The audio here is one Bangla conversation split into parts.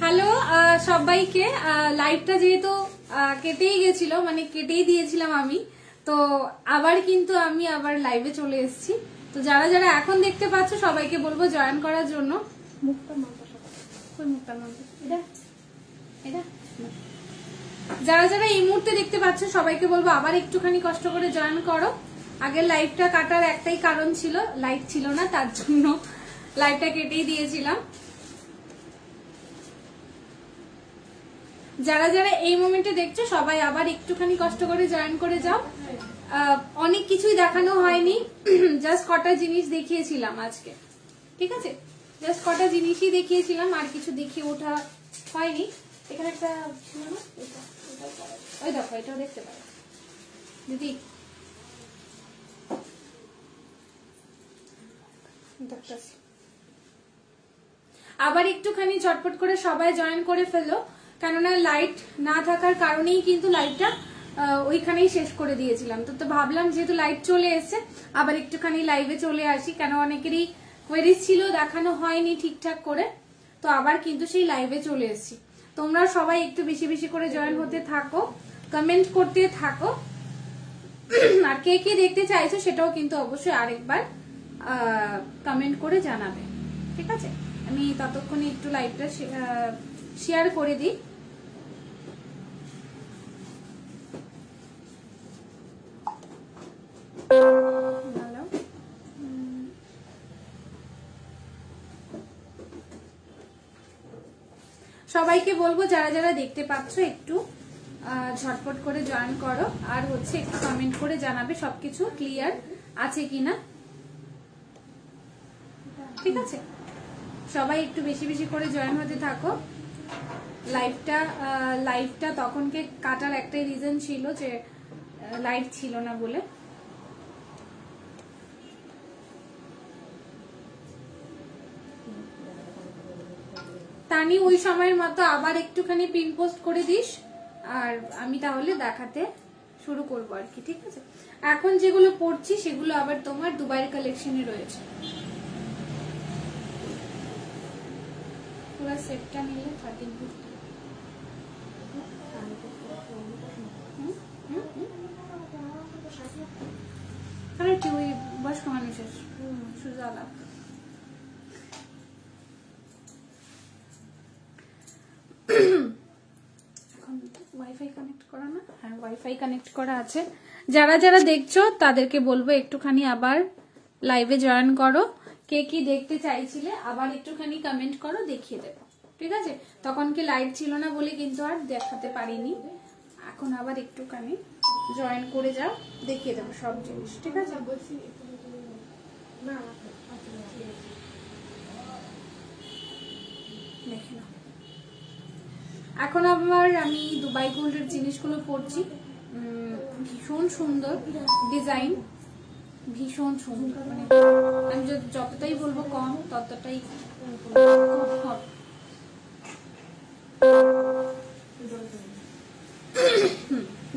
হ্যালো সবাইকে। লাইভটা যেহেতু কেটেই গেছিল, মানে কেটেই দিয়েছিলাম আমি, তো আবার কিন্তু আমি আবার লাইভে চলে এসেছি। তো যারা যারা এখন দেখতে পাচ্ছ সবাইকে বলবো জয়েন করার জন্য। যারা যারা এই মুহূর্তে দেখতে পাচ্ছ সবাইকে বলবো আবার একটুখানি কষ্ট করে জয়েন করো। আগের লাইভটা কাটার একটাই কারণ ছিল, লাইভ ছিল না, তার জন্য লাইভটা কেটেই দিয়েছিলাম। যারা যারা এই মোমেন্টে দেখছো সবাই আবার একটুখানি কষ্ট করে জয়েন করে যাও। অনেক কিছুই দেখানো হয়নি, জাস্ট কটা জিনিস দেখিয়েছিলাম আজকে, ঠিক আছে? জাস্ট কটা জিনিসই দেখিয়েছিলাম, আর কিছু দেখিয়ে ওঠা হয়নি। এখানে একটা ছিল না, ওই দেখো, এটাও দেখতে পারো দিদি। আবার একটুখানি চটপট করে সবাই জয়েন করে ফেলো, কেননা লাইট না থাকার কারণেই কিন্তু লাইটটা ওইখানেই শেষ করে দিয়েছিলাম। তো ভাবলাম যেহেতু লাইট চলে এসেছে আবার একটুখানি লাইভে চলে আসি, কেন অনেকেরই কোয়েরিজ ছিল দেখানো হয়নি ঠিকঠাক করে, তো আবার কিন্তু সেই লাইভে চলে এসেছি। তোমরা সবাই একটু বেশি বেশি করে জয়েন হতে থাকো, কমেন্ট করতে থাকো, আর কে কে দেখতে চাইছো সেটাও কিন্তু অবশ্যই আরেকবার কমেন্ট করে জানাবে, ঠিক আছে? আমি ততক্ষণে একটু লাইভটা শেয়ার করে দিই। সবাইকে বলবো যারা যারা দেখতে পাচ্ছ একটু ঝটপট করে জয়েন করো, আর হচ্ছে একটু কমেন্ট করে জানাবে সবকিছু ক্লিয়ার আছে কিনা, ঠিক আছে? সবাই একটু বেশি বেশি করে জয়েন হতে থাকো। লাইভটা তখনকে কাটার একটাই রিজন ছিল যে লাইভ ছিল না বলে। তানি ওই সময়ের মতো আবার একটুখানি পিন পোস্ট করে দিস, আর আমি তাহলে দেখাতে শুরু করবো আর কি, ঠিক আছে? এখন যেগুলো পড়ছি সেগুলো আবার তোমার দুবাইয়ের কালেকশনে রয়েছে। পুরো সেটটা নিলে 1350। আরে কি ওই বয়স্ক মানুষের সুজালা। ওয়াইফাই কানেক্ট করা না? হ্যাঁ, ওয়াইফাই কানেক্ট করা আছে। যারা যারা দেখছো তাদেরকে বলবো একটুখানি আবার লাইভে জয়েন করো। কে কি দেখতে চাইছিলে আবার একটুখানি কমেন্ট করো, দেখিয়ে দেবো, ঠিক আছে? তখন কি লাইভ ছিল না বলে কিন্তু আর দেখাতে পারিনি। এখন আবার একটুখানি জয়েন করে যাও, দেখিয়ে দেবো সব জিনিস, ঠিক আছে? দেখে নাও। এখন আবার আমি দুবাই গোল্ডের জিনিসগুলো পড়ছি, ভীষণ সুন্দর ডিজাইন, ভীষণ সুন্দর। মানে আমি যতটাই বলবো কম ততটাই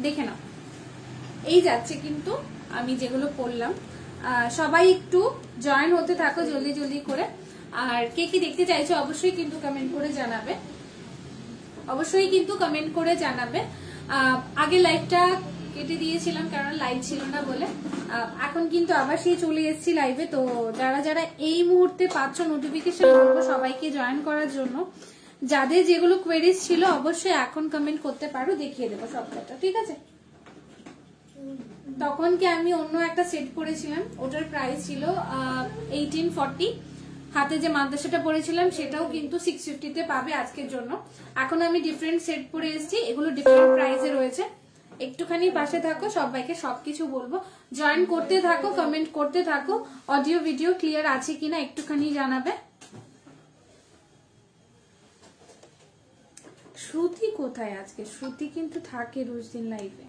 দেখে নাও। এই যাচ্ছে কিন্তু আমি যেগুলো পড়লাম। সবাই একটু জয়েন হতে থাকো জলদি জলদি করে, আর কে কি দেখতে চাইছো অবশ্যই কিন্তু কমেন্ট করে জানাবে, অবশ্যই কিন্তু কমেন্ট করে জানাবে। আগে লাইভটা কেটে দিয়েছিলাম কারণ লাইভ ছিল না বলে, এখন কিন্তু আবার সেই চলে এসেছি লাইভে। তো যারা যারা এই মুহূর্তে পাচ্ছ নোটিফিকেশন বলবো সবাইকে জয়েন করার জন্য। যাদের যেগুলো কোয়েরিজ ছিল অবশ্যই এখন কমেন্ট করতে পারো, দেখিয়ে দেবো সবটা, ঠিক আছে? তখন কি আমি অন্য একটা সেট পরেছিলাম, ওটার প্রাইস ছিল 1840। হাতে যে মাদ্রাসাটা পরেছিলাম সেটাও কিন্তু 650 পাবে আজকের জন্য। এখন আমি ডিফারেন্ট সেট পরে এসেছি, এগুলো ডিফারেন্ট প্রাইসে রয়েছে। একটুখানি পাশে থাকো, সবাইকে সবকিছু বলবো, জয়েন করতে থাকো, কমেন্ট করতে থাকো। অডিও ভিডিও ক্লিয়ার আছে কিনা একটুখানি জানাবে। শ্রুতি কোথায় আজকে? শ্রুতি কিন্তু থাকে রোজ দিন লাইভে।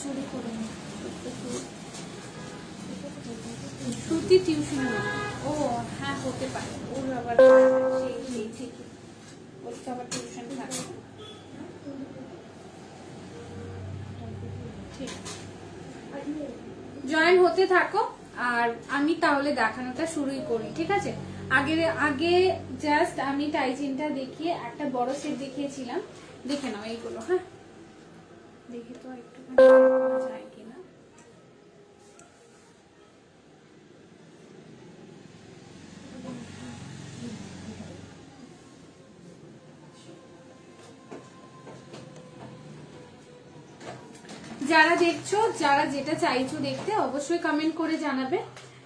চুরি করে নি শ্রুতি টিউশন। ও হ্যাঁ হতে পারে, ওর আবার সেই ঠিকই, ওর তো আবার টিউশন থাকে। ঠিক জয়েন হতে থাকো, আর আমি তাহলে দেখানোটা শুরুই করি। ঠিক আছে, আগে জাস্ট আমি টাইচিনটা দেখিয়ে একটা বড় সেট দেখিয়েছিলাম, দেখে নাও এইগুলো। হ্যাঁ দেখে তো একটু যায় কিনা। যারা দেখছো, যারা যেটা চাইছো দেখতে, অবশ্যই কমেন্ট করে জানাবে।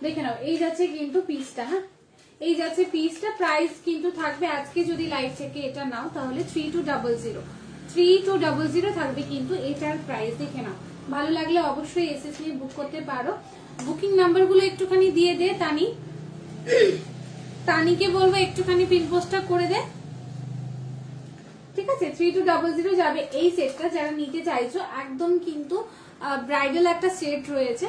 দেখে নাও, এই যাচ্ছে কিন্তু পিসটা। হ্যাঁ এই যাচ্ছে পিসটা, প্রাইস কিন্তু থাকবে আজকে যদি লাইভ থেকে এটা নাও তাহলে 3200 থাকবে কিন্তু এটার প্রাইস। দেখে নাও, ভালো লাগলে অবশ্যই এসএস নিয়ে বুক করতে পারো। বুকিং নাম্বার গুলো একটুখানি দিয়ে দে তানিকে বলবো একটুখানি পিন পোস্টটা করে দে। ঠিক আছে, 3200 যাবে এই সেটটা। যারা নিতে চাইছো একদম কিন্তু ব্রাইডাল একটা সেট রয়েছে,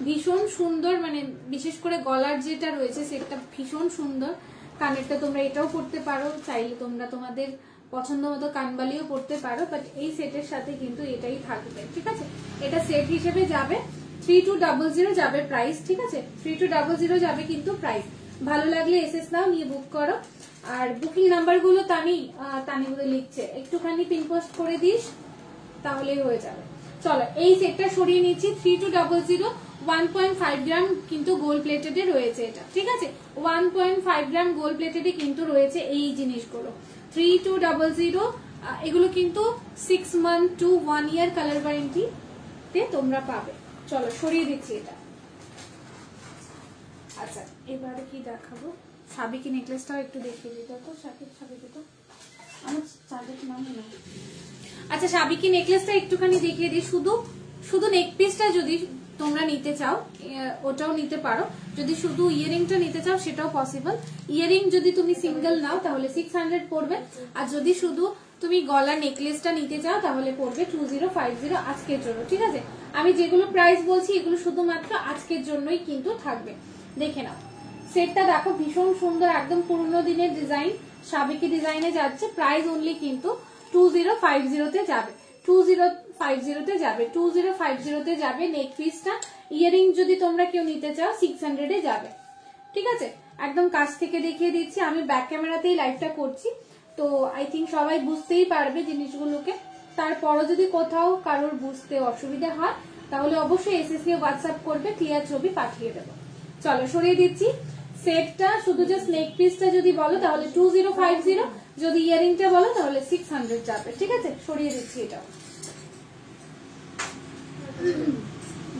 ভীষণ সুন্দর, মানে বিশেষ করে গলার যেটা রয়েছে সেটটা ভীষণ সুন্দর। কানেরটা তোমরা এটাও পড়তে পারো, চাইলে তোমরা তোমাদের পছন্দ মতো কানবালিও পড়তে পারো, বাট এই সেটের সাথে কিন্তু এটাই থাকবে। ঠিক আছে, এটা সেট হিসেবে যাবে 3200 যাবে প্রাইস। ঠিক আছে, 3200 যাবে কিন্তু প্রাইস। ভালো লাগলে এসএস নাও, নিয়ে বুক করো। আর বুকিং নাম্বার গুলো তানি বলে লিখছে, একটুখানি পিন পোস্ট করে দিস তাহলেই হয়ে যাবে। চলো এই সেটটা সরিয়ে নিচ্ছি। 3200 1.5 গ্রাম কিন্তু গোল্ড প্লেটেডে রয়েছে এটা। ঠিক আছে, 1.5 গ্রাম গোল্ড প্লেটেডে কিন্তু রয়েছে এই জিনিসগুলো। 3200 এগুলো কিন্তু 6 মান্থ টু 1 ইয়ার কালার ওয়ারেন্টি তে তোমরা পাবে। চলো সরিয়ে দিচ্ছি এটা। আচ্ছা এবারে কি দেখাবো, সাবিকি নেকলেসটাও একটু দেখিয়ে দিত তো। সাবিকি তো আমার চার্জার নামে না। আচ্ছা সাবিকি নেকলেসটা একটুখানি দেখিয়ে দিই। শুধু নেক পিসটা যদি তোমরা নিতে চাও ওটাও নিতে পারো, যদি শুধু ইয়ারিংটা নিতে চাও সেটাও পসিবল। ইয়ারিং যদি তুমি সিঙ্গেল নাও তাহলে 600 পড়বে, আর যদি শুধু তুমি গলা নেকলেসটা নিতে চাও তাহলে পড়বে 2050 আজকের জন্য। ঠিক আছে, আমি যেগুলো প্রাইস বলছি এগুলো শুধুমাত্র আজকের জন্যই কিন্তু থাকবে। দেখে নাও সেটটা, দেখো ভীষণ সুন্দর, একদম পুরনো দিনের ডিজাইন, সাবেকি ডিজাইনে যাচ্ছে। প্রাইস অনলি কিন্তু 2050 তে যাবে, 2050 তে যাবে, 2050 তে যাবে নেক পিসটা। ইয়ারিং যদি তোমরা কেউ নিতে চাও 600 এ যাবে। ঠিক আছে, একদম কাছ থেকে দেখিয়ে দিচ্ছি, আমি ব্যাক ক্যামেরাতেই লাইভটা করছি, তো আই থিঙ্ক সবাই বুঝতেই পারবে জিনিসগুলোকে। তারপরও যদি কোথাও কারোর বুঝতে অসুবিধা হয় তাহলে অবশ্যই এসএস নিয়ে হোয়াটসঅ্যাপ করবে, ক্লিয়ার ছবি পাঠিয়ে দেবো। চলো সরিয়ে দিচ্ছি সেটটা। শুধু জাস্ট নেক পিসটা যদি বলো তাহলে 2050, যদি ইয়ারিংটা বলো তাহলে 600 যাবে। ঠিক আছে, সরিয়ে দিচ্ছি এটা।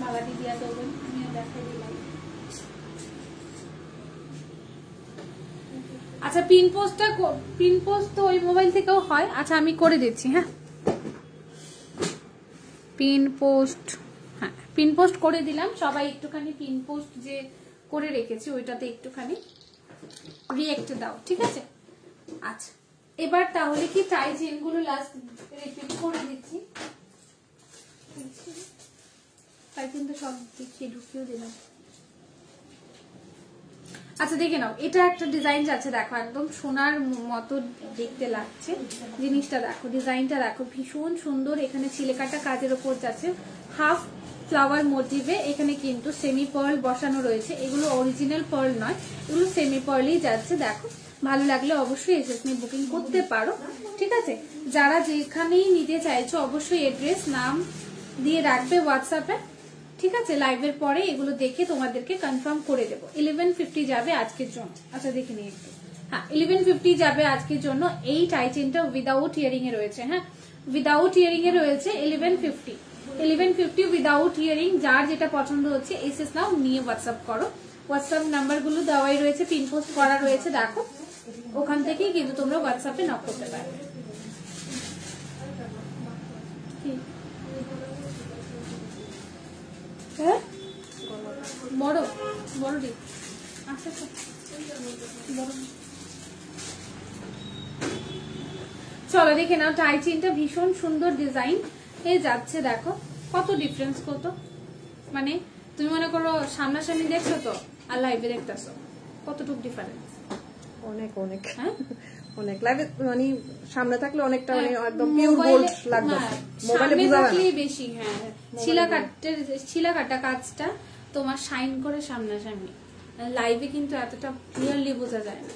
বাবা দিদিয়া দেবেন, আমি দেখে দিলাম। আচ্ছা পিন পোস্ট তো ওই মোবাইল থেকেও হয়। আচ্ছা আমি করে দিচ্ছি। হ্যাঁ পিন পোস্ট করে দিলাম। সবাই একটুখানি পিন পোস্ট যে করে রেখেছি ওইটাতে একটুখানি রিঅ্যাক্ট দাও। ঠিক আছে, আচ্ছা এবার তাহলে কি টাই চেনগুলো লাস্ট রিপিট করে দিচ্ছি। তাই কিন্তু সব দেখিয়ে ঢুকিয়েও দিলাম। আচ্ছা দেখে নাও, এটা একটা ডিজাইন যাচ্ছে, দেখো একদম সোনার মতো দেখতে লাগছে জিনিসটা। দেখো ডিজাইনটা দেখো ভীষণ সুন্দর, এখানে চিলেকাটা কাজের ওপর যাচ্ছে, হাফ ফ্লাওয়ার মোটিভে। এখানে কিন্তু সেমি পার্ল বসানো রয়েছে, এগুলো অরিজিনাল পার্ল নয়, এগুলো সেমি পার্লই যাচ্ছে। দেখো ভালো লাগলে অবশ্যই এসএস নিয়ে বুকিং করতে পারো। ঠিক আছে, যারা যেখানেই নিতে চাইছো অবশ্যই এড্রেস নাম দিয়ে রাখবে হোয়াটসঅ্যাপে। ঠিক আছে, লাইভের পরে এগুলো দেখে তোমাদেরকে কনফার্ম করে দেবো। 1150 যাবে আজকের জন্য। আচ্ছা দেখে নিই একটু। হ্যাঁ 1150 যাবে আজকের জন্য। এই টাই চেনটা উইদাউট ইয়ারিং এ রয়েছে। হ্যাঁ উইদাউট ইয়ারিং এ রয়েছে 1150 উইদাউট ইয়ারিং। যার যেটা পছন্দ হচ্ছে এসএস নাও, নিয়ে হোয়াটসঅ্যাপ করো। হোয়াটসঅ্যাপ নাম্বার গুলো দেওয়াই রয়েছে, পিন পোস্ট করা রয়েছে, দেখো ওখান থেকেই কিন্তু তোমরা হোয়াটসঅ্যাপে নক করতে পারবে। হ্যাঁ বড় ডিপ। আচ্ছা বড়। চলো দেখে নাও টাই চেনটা ভীষণ সুন্দর ডিজাইন এ যাচ্ছে। দেখো কত ডিফারেন্স কত, মানে তুমি মনে করো সামনাসামনি দেখছো তো আর লাইভে দেখতেছো, কতটুকু ডিফারেন্স? অনেক অনেক, হ্যাঁ অনেক। লাইভে মানে সামনে থাকলে অনেকটা মানে একদম পিওর গোল্ড লাগবে, মোবাইলে বোঝা যায় না বেশি। হ্যাঁ, ছিলা কাটা কাজটা তোমার শাইন করে সামনাসামনি, লাইভে কিন্তু এতটা ক্লিয়ারলি বোঝা যায় না।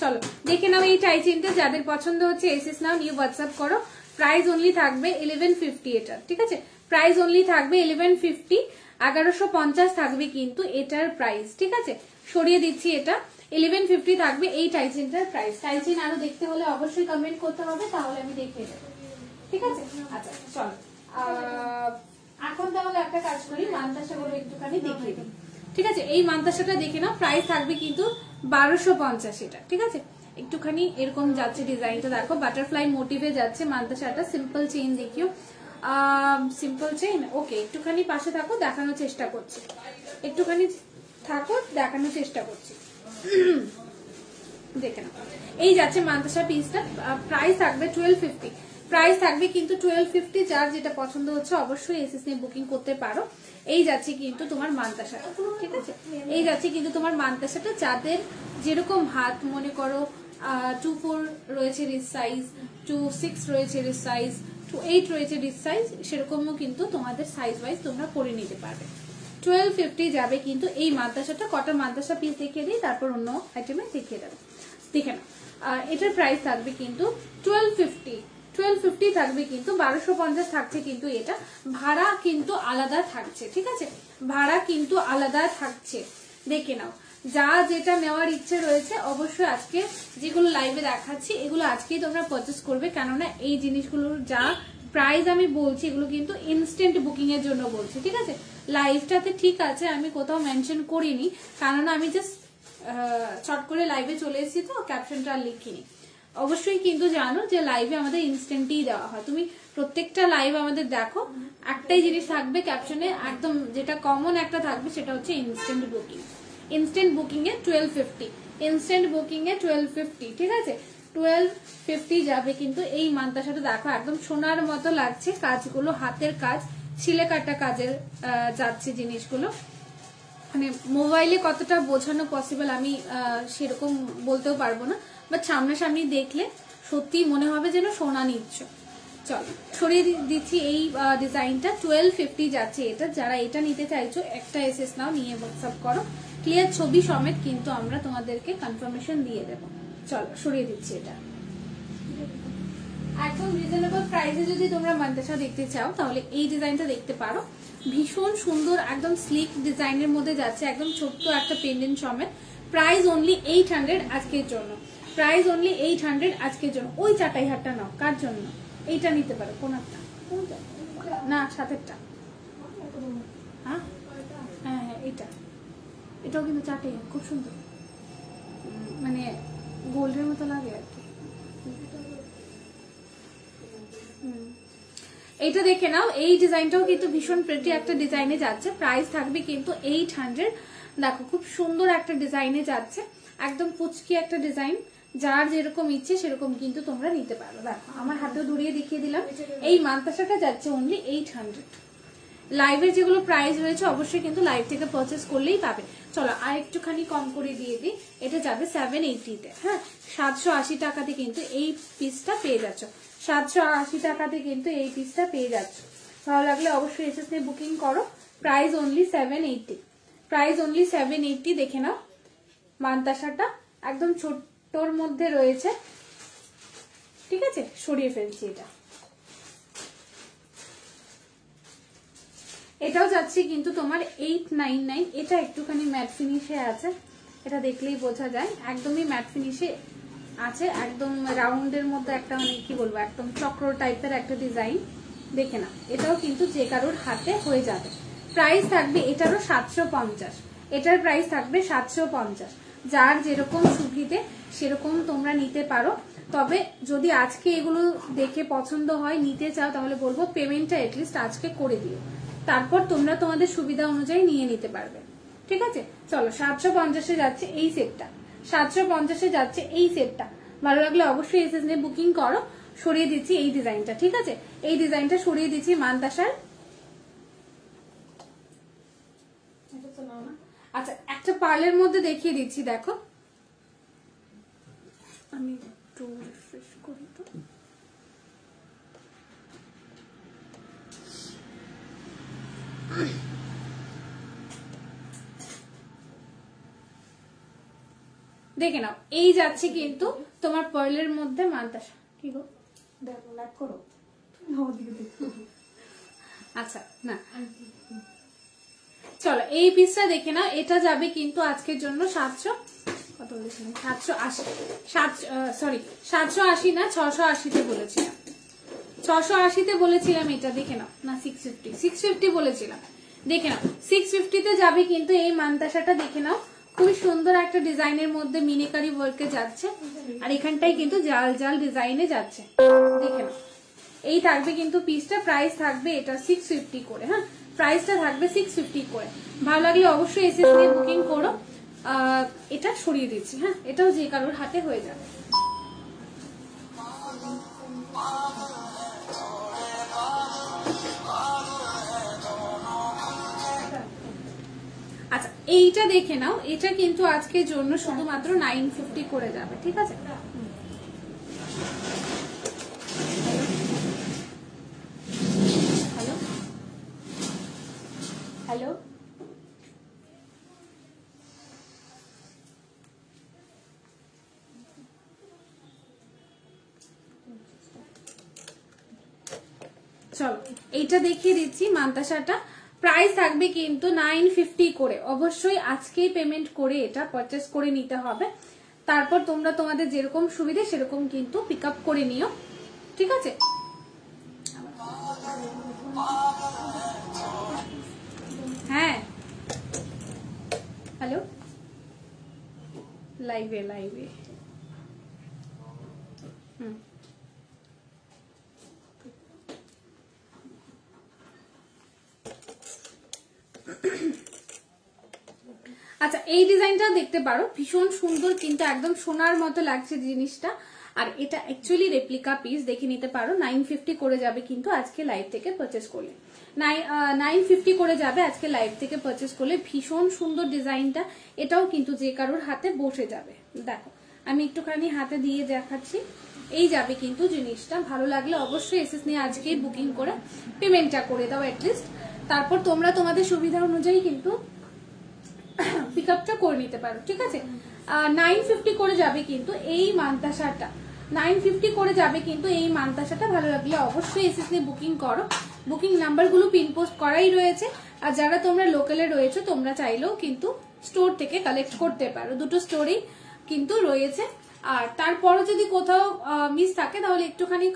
চলো দেখে নাও এই টাই চেনটা, যাদের পছন্দ হচ্ছে এসএস নাও, নিয়ে হোয়াটসঅ্যাপ করো। প্রাইস অনলি থাকবে 1150 এটা, ঠিক আছে? প্রাইস অনলি থাকবে 1150, 1150 থাকবে কিন্তু এটার প্রাইস, ঠিক আছে? সরিয়ে দিচ্ছি, এটা 1150 থাকবে এই টাই চেনটার প্রাইস। টাই চেন আরো দেখতে হলে অবশ্যই কমেন্ট করতে হবে, তাহলে আমি দেখিয়ে দেবো, ঠিক আছে? আচ্ছা চলো এখন তাহলে একটা কাজ করি, মানতাসাগুলো একটুখানি দেখিয়ে দিই, ঠিক আছে? এই মানতাসাটা দেখে নাও, প্রাইস থাকবে কিন্তু 1250 এটা, ঠিক আছে? একটুখানি এরকম যাচ্ছে ডিজাইনটা, দেখো বাটারফ্লাই মোটিভে যাচ্ছে মানতাসাটা। সিম্পল চেইন দেখিও, সিম্পল চেইন। ওকে, একটুখানি পাশে থাকো, দেখানোর চেষ্টা করছি, একটুখানি থাকো, দেখানোর চেষ্টা করছি। দেখে নাও, এই যাচ্ছে মানতাসা পিসটা, প্রাইস থাকবে 1250, প্রাইস থাকবে কিন্তু 1250। যার যেটা পছন্দ হচ্ছে অবশ্যই এসএস নিয়ে বুকিং করতে পারো। এই যাচ্ছে কিন্তু তোমার মানতাসাটা, ঠিক আছে? এই যাচ্ছে কিন্তু তোমার মানতাসাটা, যাদের যেরকম হাত, মনে করো 2-4 রয়েছে রিস্ট সাইজ, 2-6 রয়েছে রিস্ট সাইজ, 2-8 রয়েছে রিস্ট সাইজ, সেরকমও কিন্তু তোমাদের সাইজ ওয়াইজ তোমরা করে নিতে পারবে। 1250 যাবে কিন্তু এই মানতাসাটা। কটা মানতাসা পিস দেখিয়ে দিই, তারপর অন্য আইটেমে দেখিয়ে দেবো, দেখে নাও। এটার প্রাইস থাকবে কিন্তু 1250 থাকবে কিন্তু, 1250 থাকছে কিন্তু এটা। ভাড়া কিন্তু আলাদা থাকছে, ঠিক আছে? ভাড়া কিন্তু আলাদা থাকছে, দেখে নাও। যা যেটা নেওয়ার ইচ্ছে রয়েছে অবশ্যই আজকে যেগুলো লাইভে দেখাচ্ছি এগুলো আজকেই তোমরা পারচেস করবে, কেননা এই জিনিসগুলোর যা প্রাইস আমি বলছি এগুলো কিন্তু ইনস্ট্যান্ট বুকিং এর জন্য বলছি, ঠিক আছে? লাইভটাতে ঠিক আছে আমি কোথাও মেনশন করিনি, কারণ আমি জাস্ট চট করে লাইভে চলে এসেছি তো ক্যাপশনটা আর লিখিনি। অবশ্যই কিন্তু জানো যে লাইভে আমাদের ইনস্ট্যান্টই দেওয়া হয়। তুমি প্রত্যেকটা লাইভ আমাদের দেখো, একটাই জিনিস থাকবে ক্যাপশনে, একদম যেটা কমন একটা থাকবে, সেটা হচ্ছে ইনস্ট্যান্ট বুকিং। ইনস্ট্যান্ট বুকিং এ 1250, ইনস্ট্যান্ট বুকিং এ 1250, ঠিক আছে? 1250 যাবে কিন্তু এই মানতাসাটা। দেখো একদম সোনার মতো লাগছে, কাজগুলো হাতের কাজ, ছিলে কাটা কাজের যাচ্ছে জিনিসগুলো। মানে মোবাইলে কতটা বোঝানো পসিবল আমি সেরকম বলতেও পারবো না, বাট সামনাসামনি দেখলে সত্যি মনে হবে যেন সোনা নিচ্ছ। চলো সরিয়ে দিচ্ছি এই ডিজাইনটা, 1250 যাচ্ছে এটা। যারা এটা নিতে চাইছো একটা এসএস নাও, নিয়ে হোয়াটসঅ্যাপ করো, ক্লিয়ার ছবি সমেত কিন্তু আমরা তোমাদেরকে কনফার্মেশন দিয়ে দেবো। চলো সরিয়ে দিচ্ছি এটা। একদম রিজনেবল প্রাইসে যদি তোমরা মানতাসা দেখতে চাও তাহলে এই ডিজাইনটা দেখতে পারো, ভীষণ সুন্দর একদম স্লিক ডিজাইনের মধ্যে যাচ্ছে, একদম ছোট্ট একটা পেন্ডেন্ট সমেত। প্রাইস অনলি 800 আজকের জন্য, প্রাইস অনলি 800 আজকের জন্য। ওই চাটাই হাটটা নাও, কার জন্য? এইটা নিতে পারো, কোনটা? না সাথেরটা, হ্যাঁ হ্যাঁ হ্যাঁ এইটা, এটাও কিন্তু চাটাই খুব সুন্দর, মানে গোল্ডের মতো লাগে আর কি। এইটা দেখে নাও, এই ডিজাইনটাও কিন্তু ভীষণ প্রিটি একটা ডিজাইনে যাচ্ছে। প্রাইস থাকবে কিন্তু 800। দেখো খুব সুন্দর একটা ডিজাইনে যাচ্ছে, একদম পুচকি একটা ডিজাইন। যার যেরকম ইচ্ছে সেরকম কিন্তু তোমরা নিতে পারো। দেখো আমার হাতেও দূরিয়ে দেখিয়ে দিলাম। এই মানতাসাটা যাচ্ছে অনলি 800। লাইভের যেগুলো প্রাইস রয়েছে অবশ্যই কিন্তু লাইভ থেকে পারচেস করলেই পাবে। চলো আর একটুখানি কম করে দিয়ে দিই, এটা যাবে 780-তে। হ্যাঁ, 780 টাকাতে কিন্তু এই পিসটা পেয়ে যাচ্ছ, 780 টাকাতে কিন্তু এই পিসটা পেয়ে যাচ্ছ। ভালো লাগলে অবশ্যই এসএস নিয়ে বুকিং করো। Price only 780, price only 780। দেখে নাও মানতাসাটা একদম ছোট্টর মধ্যে রয়েছে, ঠিক আছে? সরিয়ে ফেলছি এটা। এটাও যাচ্ছে কিন্তু তোমার 899। এটা একটুখানি ম্যাট ফিনিশে আছে, এটা দেখলেই বোঝা যায় একদমই ম্যাট ফিনিশে আছে, একদম রাউন্ডের মধ্যে একটা মানে কি বলবো একদম চক্র টাইপের একটা ডিজাইন। দেখে না, এটাও কিন্তু যে কারোর হাতে হয়ে যাবে। প্রাইস থাকবে এটারও 750, এটার প্রাইস থাকবে 750। যার যেরকম সুবিধে সেরকম তোমরা নিতে পারো। তবে যদি আজকে এগুলো দেখে পছন্দ হয় নিতে চাও তাহলে বলবো পেমেন্টটা এটলিস্ট আজকে করে দিও, তারপর তোমরা তোমাদের সুবিধা অনুযায়ী নিয়ে নিতে পারবে, ঠিক আছে? চলো 750-এ যাচ্ছে এই সেটটা, 750-এ যাচ্ছে এই সেটটা। ভালো লাগলে অবশ্যই এসএস নিয়ে বুকিং করো। সরিয়ে দিচ্ছি এই ডিজাইনটা, ঠিক আছে? এই ডিজাইনটা সরিয়ে দিচ্ছি মানতাসার আচ্ছা একটা পার্লের মধ্যে দেখিয়ে দিচ্ছি, দেখো আমি একটু রিফ্রেশ করি তো। দেখে নাও, এই যাচ্ছে কিন্তু তোমার পার্লের মধ্যে মান্তাসা। কি গো দেখো লাইক করো। আচ্ছা না চলো এই পিসটা দেখে নাও, এটা যাবে কিন্তু আজকের জন্য 700 কত বলেছিলাম 780 না 680 বলেছিলাম, 680 বলেছিলাম এটা, দেখে নাও না 650 বলেছিলাম, দেখে নাও 650 যাবে কিন্তু এই মান্তাসাটা। দেখে নাও খুবই সুন্দর একটা ডিজাইনের মধ্যে মিনিকারি ওয়ার্কে যাচ্ছে, আর এখানটাই কিন্তু জাল জাল ডিজাইনে যাচ্ছে। দেখে নাও এই থাকবে কিন্তু পিসটা, প্রাইস থাকবে এটা 650 করে। হ্যাঁ প্রাইসটা থাকবে 650 করে। ভালো লাগলে অবশ্যই এসএস নিয়ে বুকিং করো। এটা সরিয়ে দিচ্ছি, হ্যাঁ এটাও যে কারোর হাতে হয়ে যাবে। আচ্ছা এইটা দেখে নাও, এটা কিন্তু আজকের জন্য শুধুমাত্র 950 করে যাবে, ঠিক আছে? হ্যালো হ্যালো চলো এইটা দেখিয়ে দিচ্ছি মান্তাসাটা। প্রাইস থাকবে কিন্তু 950 করে। অবশ্যই আজকেই পেমেন্ট করে এটা পারচেস করে নিতে হবে, তারপর তোমরা তোমাদের যেরকম সুবিধে সেরকম কিন্তু পিক আপ করে নিও, ঠিক আছে? হ্যাঁ হ্যালো লাইভে আচ্ছা এই ডিজাইনটা দেখতে পারো, ভীষণ সুন্দর কিন্তু একদম সোনার মতো লাগছে জিনিসটা। আর এটা অ্যাকচুয়ালি রেপ্লিকা পিস, দেখে নিতে পারো। 950 করে যাবে কিন্তু আজকে লাইভ থেকে পারচেস করলে, 950 করে যাবে আজকে লাইভ থেকে পারচেস করলে। ভীষণ সুন্দর ডিজাইনটা, এটাও কিন্তু যে কারোর হাতে বসে যাবে। দেখো আমি একটুখানি হাতে দিয়ে দেখাচ্ছি, এই যাবে কিন্তু জিনিসটা। ভালো লাগলে অবশ্যই এসএস নিয়ে আজকেই বুকিং করে পেমেন্টটা করে দাও অ্যাটলিস্ট, তারপর তোমরা তোমাদের সুবিধা অনুযায়ী কিন্তু পিক আপটা করে নিতে পারো, ঠিক আছে? 950 করে যাবে কিন্তু এই মান্তাসাটা, 950 করে যাবে কিন্তু এই মান্তাসাটা। ভালো লাগলে অবশ্যই এসএস নিয়ে বুকিং করো। বুকিং নাম্বারগুলো পিন পোস্ট করাই রয়েছে, আর যারা তোমরা লোকালে রয়েছে তোমরা চাইলেও কিন্তু স্টোর থেকে কালেক্ট করতে পারো, দুটো স্টোরেই কিন্তু রয়েছে। আর তারপরও যদি কোথাও মিস থাকে তাহলে একটুখানি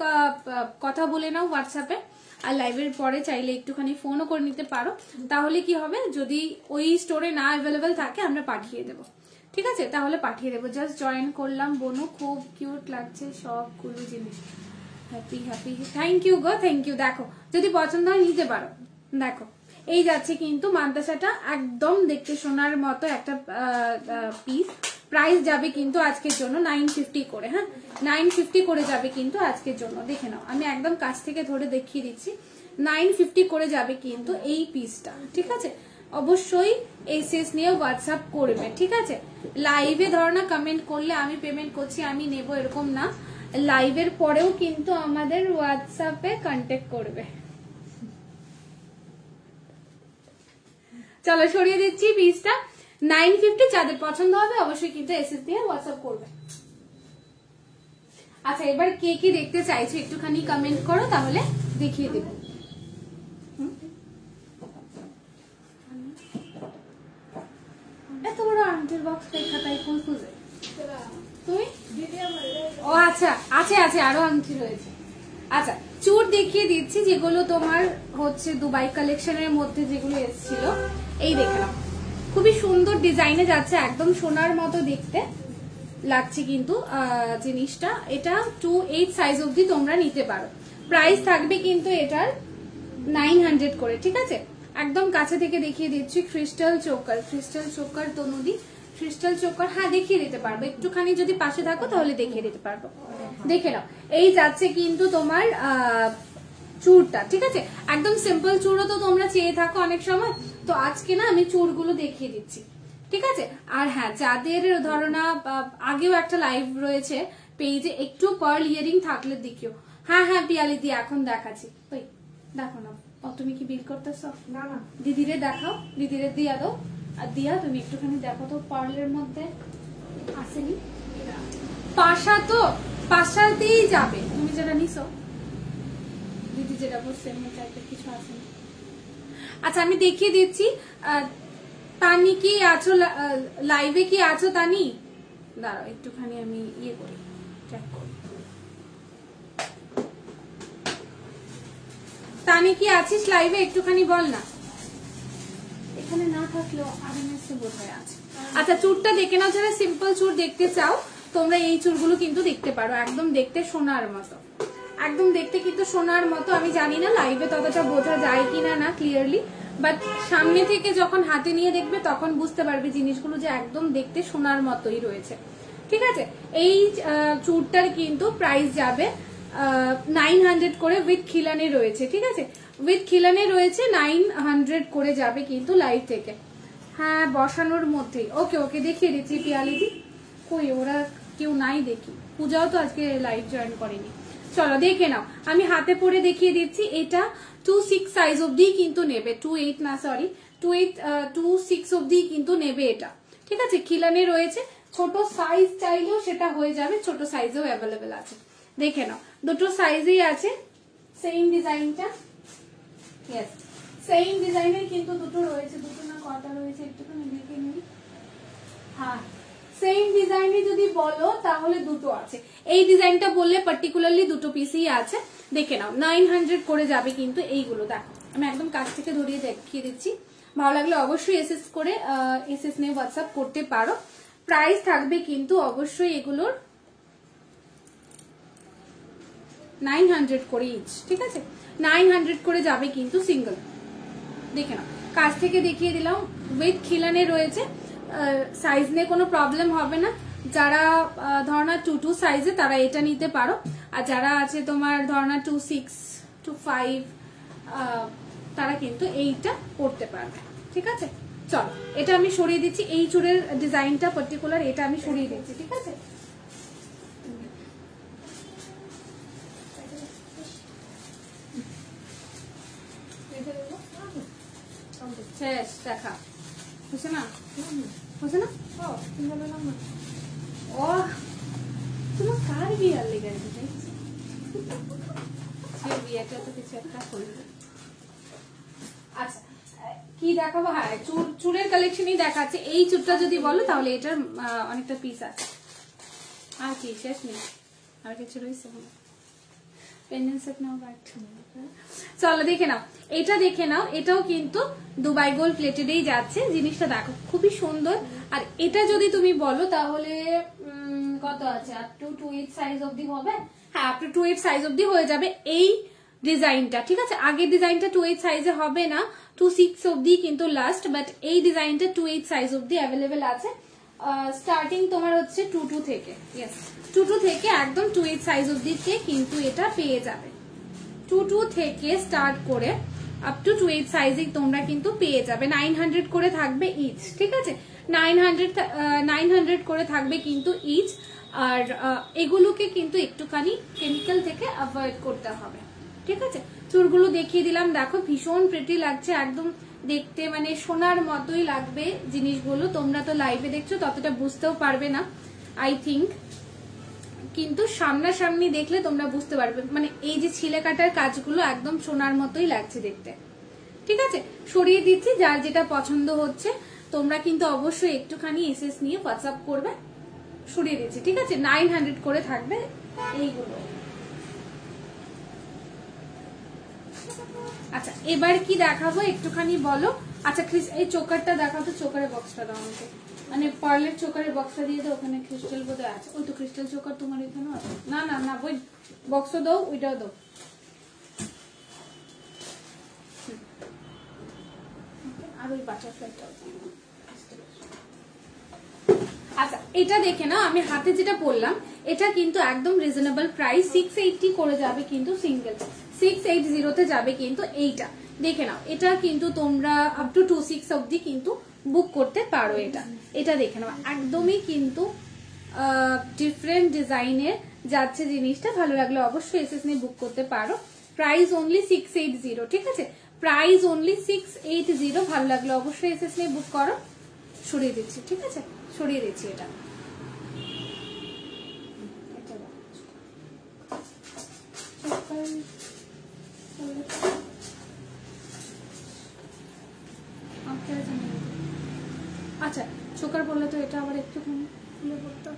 কথা বলে নাও হোয়াটসঅ্যাপে, আর লাইভের পরে চাইলে একটুখানি ফোনও করে নিতে পারো। তাহলে কি হবে, যদি ওই স্টোরে না অ্যাভেলেবেল থাকে আমরা পাঠিয়ে দেবো, ঠিক আছে? তাহলে পাঠিয়ে দেবো। জাস্ট জয়েন করলাম, বোনু খুব কিউট লাগছে সবগুলো জিনিস। হ্যাপি হ্যাপি, থ্যাংক ইউ গো, থ্যাংক ইউ। দেখো যদি পছন্দ হয় নিতে পারো। দেখো এই যাচ্ছে কিন্তু মান্তাসাটা, একদম দেখতে সোনার মতো একটা পিস। প্রাইস যাবে কিন্তু আজকের জন্য 950 করে। হ্যাঁ 950 করে যাবে কিন্তু আজকের জন্য। দেখে নাও আমি একদম কাছ থেকে ধরে দেখিয়ে দিচ্ছি, 950 করে যাবে কিন্তু এই পিসটা, ঠিক আছে? অবশ্যই এসএস নিয়ে হোয়াটসঅ্যাপ করবে, ঠিক আছে? লাইভে ধরো না কমেন্ট করলে আমি পেমেন্ট করছি আমি নেব এরকম না, লাইভের পরেও কিন্তু আমাদের হোয়াটসঅ্যাপে কন্ট্যাক্ট করবে। চলো সরিয়ে দিচ্ছি পিসটা, 950। যাদের পছন্দ হবে অবশ্যই কিন্তু এসএস দিয়ে হোয়াটসঅ্যাপ করবে। আচ্ছা এবার কে কি দেখতে চাইছো একটুখানি কমেন্ট করো, তাহলে দেখিয়ে দেব। এত বড় আংটির বক্স খাতায় ফুল খুঁজে তুমি? ও আচ্ছা আছে আছে, আরো আংটি রয়েছে। আচ্ছা চুর দেখিয়ে দিচ্ছি, যেগুলো তোমার হচ্ছে দুবাই কালেকশনের মধ্যে যেগুলো এসেছিল। এই দেখলাম খুবই সুন্দর ডিজাইনে যাচ্ছে, একদম সোনার মতো দেখতে লাগছে কিন্তু জিনিসটা। এটা 2-8 সাইজ অবধি তোমরা নিতে পারো। প্রাইস থাকবে কিন্তু এটার 900 করে, ঠিক আছে? একদম কাছে থেকে দেখিয়ে দিচ্ছি। ক্রিস্টাল চোকার তনুদি, ক্রিস্টাল চোকার, হ্যাঁ দেখিয়ে দিতে পারবো। একটুখানি যদি পাশে থাকো তাহলে দেখিয়ে দিতে পারবো। দেখে নাও এই যাচ্ছে কিন্তু তোমার চুরটা, ঠিক আছে? একদম সিম্পল চুরও তো তোমরা চেয়ে থাকো অনেক সময়, তো আজকে না আমি চুরগুলো দেখিয়ে দিচ্ছি। ঠিক আছে। আর হ্যাঁ, যাদের ধরো না আগেও একটা লাইভ রয়েছে পেজে, একটু পার্ল ইয়ারিং থাকলে দেখিও। হ্যাঁ হ্যাঁ পিয়ালি দি এখন দেখাচ্ছি, ওই দেখো না। তুমি কি বিল করতেছ? না না, দিদিরে দেখাও, দিদিরে দিয়া দাও। আর দিয়া তুমি একটুখানি দেখো তো পার্লের মধ্যে আসেনি। পাশা তো পাশাতেই যাবে, তুমি যেটা নিছো দিদি যেটা বলছে টাইপের কিছু আসেনি। আচ্ছা আমি দেখিয়ে দিচ্ছি। তানি কি আছো লাইভে? কি আছো তানি? দাঁড়াও একটুখানি আমি ইয়ে করি, চেক করি। তানি কি আছিস লাইভে? একটুখানি বল না। এখানে না থাকলেও আরএমএস এ বোধহয় আছে। আচ্ছা চুরটা দেখে নাও, যারা সিম্পল চুর দেখতে চাও তোমরা এই চুরগুলো কিন্তু দেখতে পারো, একদম দেখতে সোনার মতো, একদম দেখতে কিন্তু সোনার মতো। আমি জানি না লাইভে ততটা বোঝা যায় কিনা না ক্লিয়ারলি, বাট সামনে থেকে যখন হাতে নিয়ে দেখবে তখন বুঝতে পারবে জিনিসগুলো যে একদম দেখতে সোনার মতোই রয়েছে। ঠিক আছে, এই চুরটার কিন্তু প্রাইস যাবে 900 করে, উইথ খিলানে রয়েছে। ঠিক আছে, উইথ খিলানে রয়েছে 900 করে যাবে কিন্তু লাইভ থেকে। হ্যাঁ বসানোর মধ্যেই। ওকে ওকে দেখিয়ে দিচ্ছি পিয়ালিদি। কই ওরা কেউ নাই দেখি, পূজাও তো আজকে লাইভ জয়েন করেনি। চলো দেখে নাও, আমি হাতে পরে দেখিয়ে দিচ্ছি। এটা 26 সাইজ অবধি কিন্তু নেবে, 28 না সরি 26 অবধি কিন্তু নেবে এটা। ঠিক আছে, খিলানে রয়েছে। ছোট সাইজ চাইলেও সেটা হয়ে যাবে, ছোট সাইজেও অ্যাভেলেবেল আছে। দেখে নাও দুটো সাইজেই আছে, সেম ডিজাইনটা। ইয়েস সেম ডিজাইনের কিন্তু দুটো রয়েছে, দুটো না কটা রয়েছে একটুখানি দেখে নিই। হ্যাঁ সেম ডিজাইনে যদি বলো তাহলে দুটো আছে। এই ডিজাইনটা বললে পার্টিকুলারলি দুটো পিসই আছে। দেখে নাও 900 করে যাবে কিন্তু এইগুলো। দেখো আমি একদম কাছ থেকে ধরিয়ে দেখিয়ে দিচ্ছি, ভালো লাগলে অবশ্যই এসএস নিয়ে হোয়াটসঅ্যাপ করতে পারো। প্রাইস থাকবে কিন্তু অবশ্যই এগুলোর 900 করে ইচ। ঠিক আছে, 900 করে যাবে কিন্তু সিঙ্গেল। দেখে নাও কাছ থেকে দেখিয়ে দিলাম, উইথ খিলানে রয়েছে। সাইজ নিয়ে কোনো প্রবলেম হবে না। যারা ধরনা 22 সাইজে তারা এটা নিতে পারো, আর যারা আছে তোমার ধরনা 26, 25 তারা কিন্তু এইটা পড়তে পারবে। ঠিক আছে, চলো এটা আমি সরিয়ে দিচ্ছি। এই চুড়ের ডিজাইনটা পার্টিকুলার, এটা আমি সরিয়ে দিচ্ছি। ঠিক আছে, শেষ দেখা হচ্ছে না, হচ্ছে না। ও তোমার কার বিয়ার লেগে গেছে, বিয়েটা তো কিছু একটা করবে। আচ্ছা কি দেখাবো? হ্যাঁ চুড়ের কালেকশনই দেখাচ্ছে। এই চুড়টা যদি বলো তাহলে এটার অনেকটা পিস আছে। আর কি শেষ নেই, আর কিছু রয়েছে? চলো দেখে নাও, এটা দেখে নাও। এটাও কিন্তু দুবাই গোল্ড প্লেটেডেই যাচ্ছে। জিনিসটা দেখো খুবই সুন্দর। আর এটা যদি তুমি বলো তাহলে কত আছে? আপ টু 28 সাইজ অবধি হবে। হ্যাঁ আপ টু 28 সাইজ অবধি হয়ে যাবে এই ডিজাইনটা। ঠিক আছে, আগের ডিজাইনটা 28 সাইজে হবে না, 26 অবধি কিন্তু লাস্ট, বাট এই ডিজাইনটা 28 সাইজ অবধি অ্যাভেলেবেল আছে। স্টার্টিং তোমার হচ্ছে 22 থেকে। ইয়েস 22 থেকে একদম 28 সাইজ অবধি কিন্তু এটা পেয়ে যাবে। 22 থেকে স্টার্ট করে আপ টু 28 সাইজে তোমরা কিন্তু পেয়ে যাবে। 900 করে থাকবে ইচ। ঠিক আছে, 900 করে থাকবে কিন্তু ইচ। আর এগুলোকে কিন্তু একটুখানি কেমিক্যাল থেকে অ্যাভয়েড করতে হবে। ঠিক আছে, চুরগুলো দেখিয়ে দিলাম। দেখো ভীষণ প্রিটি লাগছে, একদম দেখতে মানে সোনার মতোই লাগবে জিনিসগুলো। তোমরা তো লাইভে দেখছো, ততটা বুঝতেও পারবে না আই থিঙ্ক, কিন্তু সামনাসামনি দেখলে তোমরা বুঝতে পারবে। মানে এই যে ছিলে কাটার কাজগুলো একদম সোনার মতোই লাগছে দেখতে। ঠিক আছে, সরিয়ে দিচ্ছি। যার যেটা পছন্দ হচ্ছে তোমরা কিন্তু অবশ্যই একটুখানি এসএস নিয়ে হোয়াটসঅ্যাপ করবে। সরিয়ে দিচ্ছি। ঠিক আছে, 900 করে থাকবে এইগুলো। আচ্ছা এবার কি দেখাবো একটুখানি বলো। আচ্ছা এই চোকারটা দেখাও তো, চোকারের বক্সটা দাও আমাকে, মানে পার্লের চোকারের বক্সটা দিয়ে দাও। ওখানে ক্রিস্টাল বোধহয় আছে। ওই তো ক্রিস্টাল চোকার তোমার এখানেও আছে। না না না ওই বক্সও দাও, ওইটাও দাও। আর ওই বাটারফ্লাইটাও। আচ্ছা এটা দেখে না, আমি হাতে যেটা বললাম এটা কিন্তু একদম রিজনেবল প্রাইস, 680 করে যাবে কিন্তু সিঙ্গেল, 680 তে যাবে কিন্তু এইটা। দেখে নাও, এটা কিন্তু তোমরা আপ টু 26 অবধি কিন্তু বুক করতে পারো। এটা দেখে নাও, একদমই কিন্তু ডিফারেন্ট ডিজাইনের যাচ্ছে জিনিসটা। ভালো লাগলে অবশ্যই এসএস নিয়ে বুক করতে পারো। প্রাইস অনলি 680, ঠিক আছে, প্রাইস অনলি 680। ভালো লাগলে অবশ্যই এসএস নিয়ে বুক করো। সরিয়ে দিচ্ছি, ঠিক আছে, সরিয়ে দিচ্ছি এটা। আচ্ছা চোকার বললে তো এটা আবার একটুখানি খুলে পড়তাম।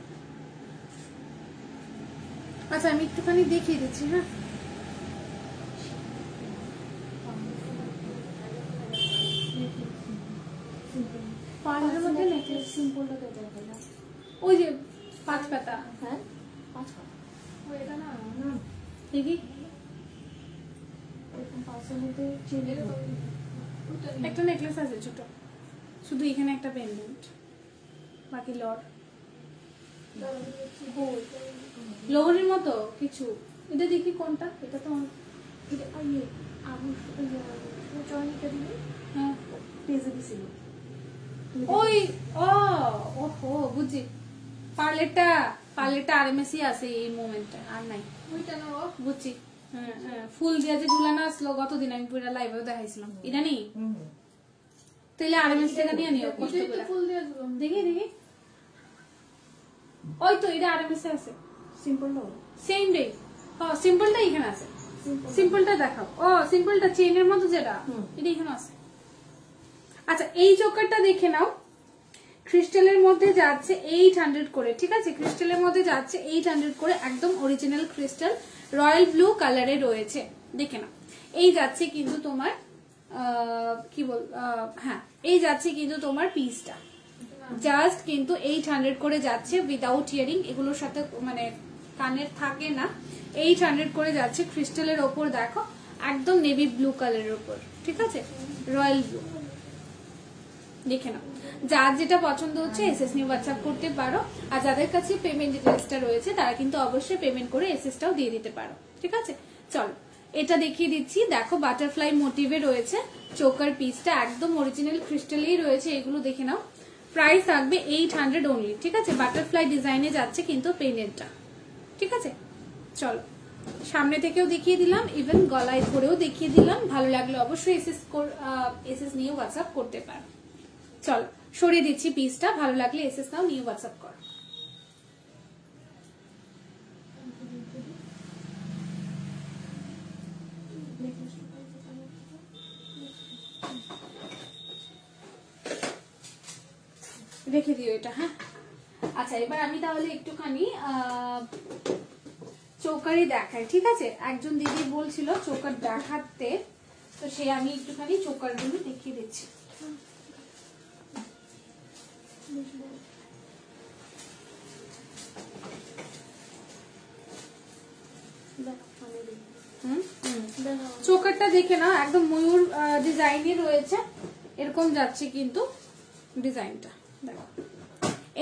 আচ্ছা আমি একটুখানি দেখিয়ে দিচ্ছি। হ্যাঁ পার্লের মধ্যে নেকলেস সিম্পলটা তো দেখালাম, ওই যে 5 পাতা। হ্যাঁ 5 পাতা ওইটা না, দেখি এরকম 5 এর মধ্যে চিলে একটা নেকলেস আছে ছোট, শুধু এখানে একটা পেন্ডেন্ট, বাকি লট লোহরের মতো কিছু। এটা দেখি কোনটা, এটা তো ওই ওহো বুঝছি, পার্লেরটা আরএমএসই আছে এই মোমেন্টে, আর নাই ওইটা না, বুঝছি। হ্যাঁ হ্যাঁ, ফুল দিয়ে যে ঝুলানো আসলো গতদিন, আমি পুরো লাইভেও দেখাইছিলাম। এটা নেই তাহলে আরএমএস টাকা নিয়ে নিও কষ্ট করে। ফুল দিয়ে ঝুলানো দেখি ওই তো এটা আরএমএস আছে। সিম্পলটা সেম ডে, হ্যাঁ সিম্পলটা এখানে আছে। সিম্পলটা দেখাও। ও সিম্পলটা চেইনের মতো যেটা, এটা এখানে আছে। আচ্ছা এই চোকারটা দেখে নাও, ক্রিস্টালের মধ্যে যাচ্ছে 800 করে, ঠিক আছে, ক্রিস্টালের মধ্যে যাচ্ছে 800 করে, একদম অরিজিনাল ক্রিস্টাল, রয়্যাল ব্লু কালারে রয়েছে। দেখে নাও, এই যাচ্ছে কিন্তু তোমার কি বল, হ্যাঁ এই যাচ্ছে কিন্তু তোমার পিসটা জাস্ট কিন্তু 800 করে যাচ্ছে, উইদাউট ইয়ারিং, এগুলোর সাথে মানে কানের থাকে না। 800 করে যাচ্ছে ক্রিস্টালের ওপর, দেখো একদম নেভি ব্লু কালারের ওপর, ঠিক আছে, রয়্যাল ব্লু। দেখে নাও, যার যেটা পছন্দ হচ্ছে এসএস নিয়ে হোয়াটসঅ্যাপ করতে পারো। আর যাদের কাছে পেমেন্ট ডিটেইলসটা রয়েছে তারা কিন্তু অবশ্যই পেমেন্ট করে এসএসটাও দিয়ে দিতে পারো, ঠিক আছে। চলো এটা দেখিয়ে দিচ্ছি। দেখো বাটারফ্লাই মোটিভে রয়েছে চোকার পিসটা, একদম অরিজিনাল ক্রিস্টালেই রয়েছে। এগুলো দেখে নাও, প্রাইস থাকবে 800 অনলি, ঠিক আছে। বাটারফ্লাই ডিজাইনে যাচ্ছে কিন্তু পেন্ডেন্টটা, ঠিক আছে। চলো সামনে থেকেও দেখিয়ে দিলাম, ইভেন গলায় ধরেও দেখিয়ে দিলাম। ভালো লাগলে অবশ্যই এসএস নিয়ে হোয়াটসঅ্যাপ করতে পারো। চলো সরিয়ে দিচ্ছি পিসটা, ভালো লাগলে এসএস নাও, নিয়ে হোয়াটসঅ্যাপ করো। রেখে দিও এটা, হ্যাঁ। আচ্ছা এবার আমি তাহলে একটুখানি চৌকারি দেখাই, ঠিক আছে। একজন দিদি বলছিল চৌকার দেখাতে, তো সে আমি একটুখানি চৌকার গুলো দেখিয়ে দিচ্ছি। চৌকারটা দেখে না, একদম ময়ূর ডিজাইনই রয়েছে, এরকম যাচ্ছে কিন্তু ডিজাইনটা। দেখো